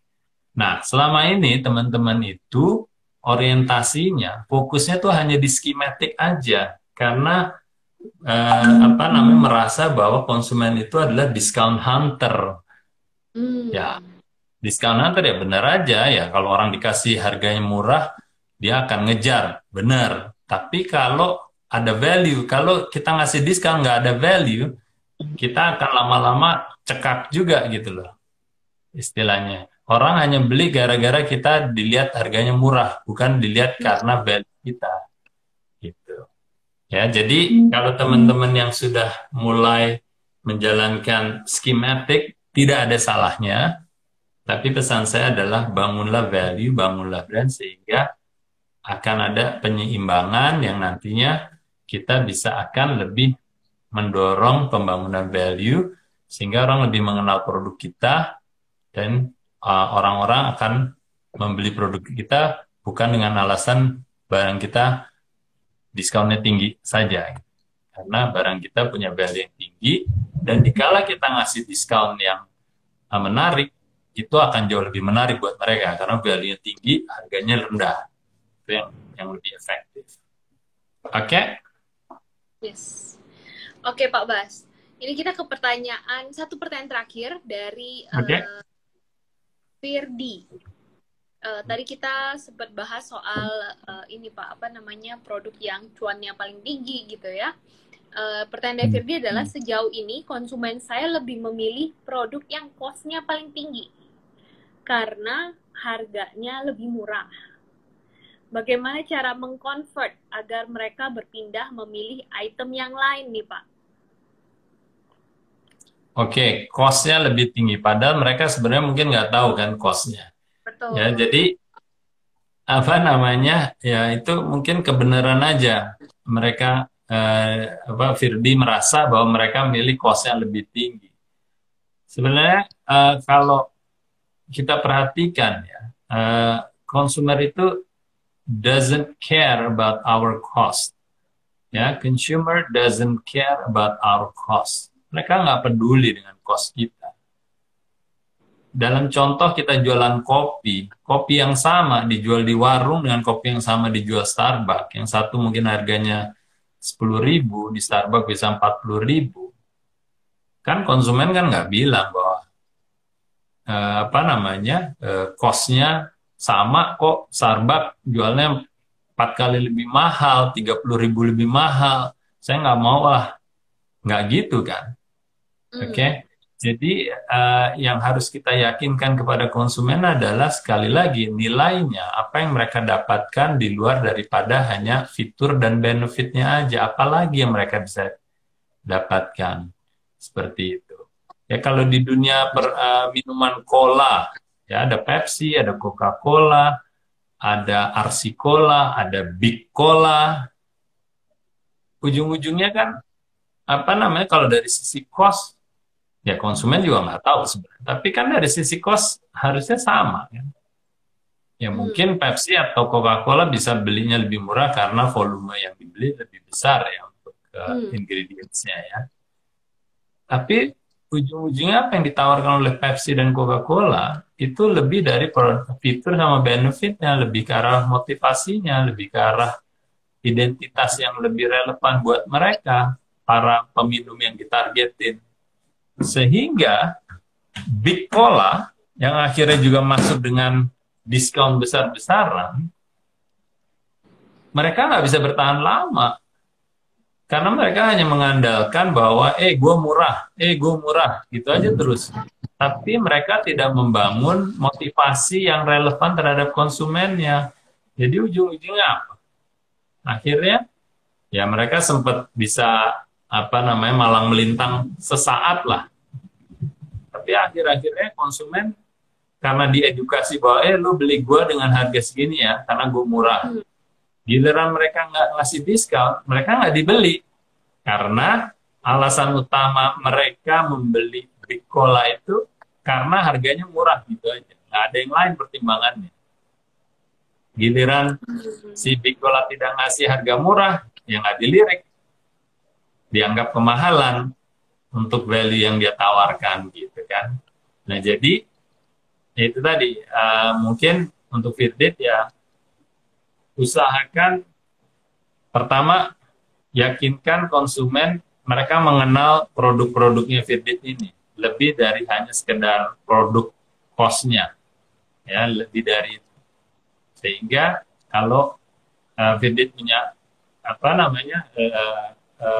Nah, selama ini teman-teman itu orientasinya, fokusnya tuh hanya di schematic aja. Karena merasa bahwa konsumen itu adalah discount hunter. Ya, discount hunter ya benar aja ya, kalau orang dikasih harganya murah dia akan ngejar, benar. Tapi kalau ada value, kalau kita ngasih diskon nggak ada value, kita akan lama-lama cekak juga gitu loh istilahnya. Orang hanya beli gara-gara kita dilihat harganya murah, bukan dilihat karena value kita gitu. Ya, jadi kalau teman-teman yang sudah mulai menjalankan schematic, tidak ada salahnya. Tapi pesan saya adalah bangunlah value, bangunlah brand sehingga akan ada penyeimbangan yang nantinya kita bisa akan lebih mendorong pembangunan value sehingga orang lebih mengenal produk kita dan orang-orang akan membeli produk kita bukan dengan alasan barang kita diskonnya tinggi saja. Karena barang kita punya value yang tinggi dan dikala kita ngasih diskon yang menarik, itu akan jauh lebih menarik buat mereka karena value-nya tinggi, harganya rendah. Itu yang lebih efektif. Oke?
Yes. Oke, Pak Bas. Ini kita ke satu pertanyaan terakhir dari
Oke.
Firdi. Tadi kita sempat bahas soal ini Pak, produk yang cuannya paling tinggi gitu ya. Pertanyaan dari Firdi adalah sejauh ini konsumen saya lebih memilih produk yang cost-nya paling tinggi karena harganya lebih murah. Bagaimana cara mengconvert agar mereka berpindah memilih item yang lain nih Pak?
Oke, cost-nya lebih tinggi. Padahal mereka sebenarnya mungkin nggak tahu kan cost-nya.
Betul.
Ya, jadi ya itu mungkin kebenaran aja. Mereka Firdi merasa bahwa mereka milih cost-nya lebih tinggi. Sebenarnya kalau kita perhatikan ya, konsumer itu doesn't care about our cost. Ya, consumer doesn't care about our cost. Mereka nggak peduli dengan cost kita. Dalam contoh kita jualan kopi yang sama dijual di warung dengan kopi yang sama dijual Starbucks. Yang satu mungkin harganya 10.000, di Starbucks bisa 40.000. Kan konsumen kan nggak bilang bahwa cost-nya sama kok, Starbucks jualnya 4 kali lebih mahal, 30.000 lebih mahal. Saya nggak mau lah. Nggak gitu kan. Oke. Jadi yang harus kita yakinkan kepada konsumen adalah sekali lagi nilainya, apa yang mereka dapatkan di luar daripada hanya fitur dan benefitnya aja. Apalagi yang mereka bisa dapatkan. Seperti itu. Ya kalau di dunia minuman cola, ya ada Pepsi, ada Coca-Cola, ada RC Cola, ada Big Cola. Ujung-ujungnya kan kalau dari sisi cost, ya konsumen juga nggak tahu sebenarnya. Tapi kan dari sisi cost harusnya sama. Kan? Ya mungkin Pepsi atau Coca-Cola bisa belinya lebih murah karena volume yang dibeli lebih besar ya untuk ingredients-nya ya. Tapi ujung-ujungnya apa yang ditawarkan oleh Pepsi dan Coca-Cola itu lebih dari fitur sama benefitnya, lebih ke arah motivasinya, lebih ke arah identitas yang lebih relevan buat mereka, para peminum yang ditargetin. Sehingga Big Cola yang akhirnya juga masuk dengan diskon besar-besaran, mereka nggak bisa bertahan lama. Karena mereka hanya mengandalkan bahwa, gue murah, gitu aja terus. Tapi mereka tidak membangun motivasi yang relevan terhadap konsumennya. Jadi ujung-ujungnya apa? Akhirnya, ya mereka sempat bisa, malang melintang sesaat lah. Tapi akhir-akhirnya konsumen, karena diedukasi bahwa, lu beli gue dengan harga segini ya, karena gue murah. Giliran mereka nggak ngasih diskon, mereka nggak dibeli. Karena alasan utama mereka membeli Big Cola itu karena harganya murah gitu aja. Nggak ada yang lain pertimbangannya. Giliran si Big Cola tidak ngasih harga murah, ya nggak dilirik. Dianggap kemahalan untuk value yang dia tawarkan gitu kan. Nah jadi, itu tadi, mungkin untuk Firdit ya, usahakan pertama yakinkan konsumen mereka mengenal produk-produknya Firdit ini lebih dari hanya sekedar produk cost-nya, ya lebih dari itu. Sehingga kalau Firdit punya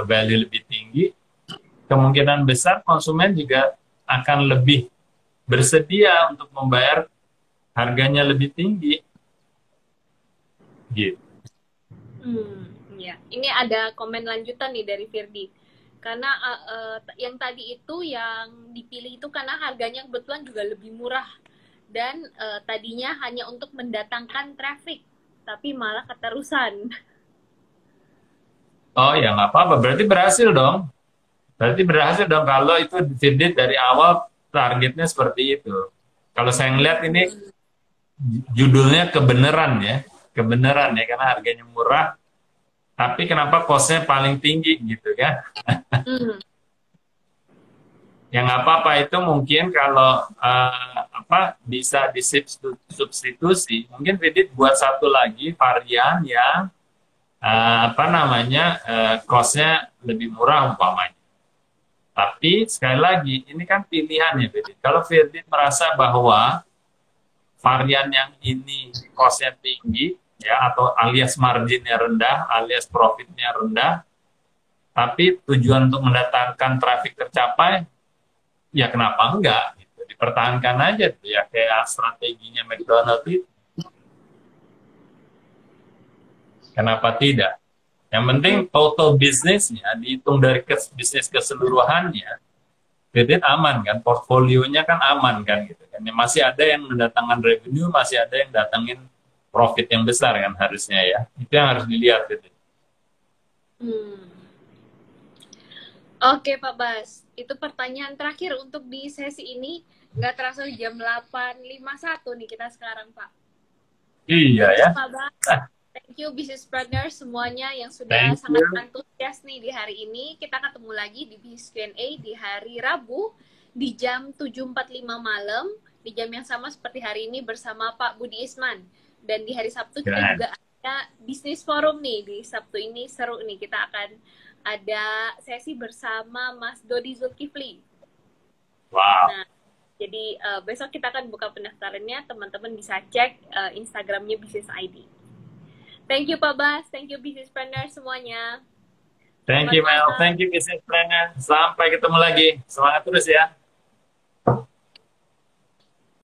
value lebih tinggi, kemungkinan besar konsumen juga akan lebih bersedia untuk membayar harganya lebih tinggi. Gitu.
Ya, ini ada komen lanjutan nih dari Firdi. Karena yang tadi itu yang dipilih itu karena harganya kebetulan juga lebih murah dan tadinya hanya untuk mendatangkan traffic, tapi malah keterusan.
Oh ya nggak apa-apa, berarti berhasil dong. Berarti berhasil dong kalau itu Firdi dari awal targetnya seperti itu. Kalau saya ngeliat ini judulnya kebenaran ya, kebenaran ya karena harganya murah, tapi kenapa cost-nya paling tinggi gitu kan?
Hmm.
Yang nggak apa-apa itu mungkin kalau bisa disubstitusi, mungkin Vidit buat satu lagi varian yang cost-nya lebih murah umpamanya. Tapi sekali lagi ini kan pilihan ya Vidit. Kalau Vidit merasa bahwa varian yang ini cost-nya tinggi ya atau alias marginnya rendah, alias profitnya rendah, tapi tujuan untuk mendatangkan traffic tercapai, ya kenapa enggak? Gitu. Dipertahankan aja tuh ya kayak strateginya McDonald itu. Kenapa tidak? Yang penting total bisnisnya dihitung dari bisnis keseluruhannya, kredit aman kan, portfolionya kan aman kan gitu kan. Masih ada yang mendatangkan revenue, masih ada yang datangin profit yang besar kan harusnya ya. Itu yang harus dilihat gitu.
Oke Pak Bas, itu pertanyaan terakhir untuk di sesi ini. Nggak terasa jam 8.51 nih kita sekarang Pak.
Iya ya.
Pak Bas, thank you business partner semuanya yang sudah sangat antusias nih di hari ini. Kita ketemu lagi di Business Q&A di hari Rabu di jam 7.45 malam, di jam yang sama seperti hari ini bersama Pak Budi Isman. Dan di hari Sabtu kita juga ada Business Forum nih. Di Sabtu ini seru nih, kita akan ada sesi bersama Mas Dodi Zulkifli.
Wow.
Nah, jadi besok kita akan buka pendaftarannya, teman-teman bisa cek Instagramnya Business ID. Thank you Pak Bas, thank you Business Planner semuanya.
Thank you Mel, thank you Business Planner. Sampai ketemu lagi, semangat terus ya.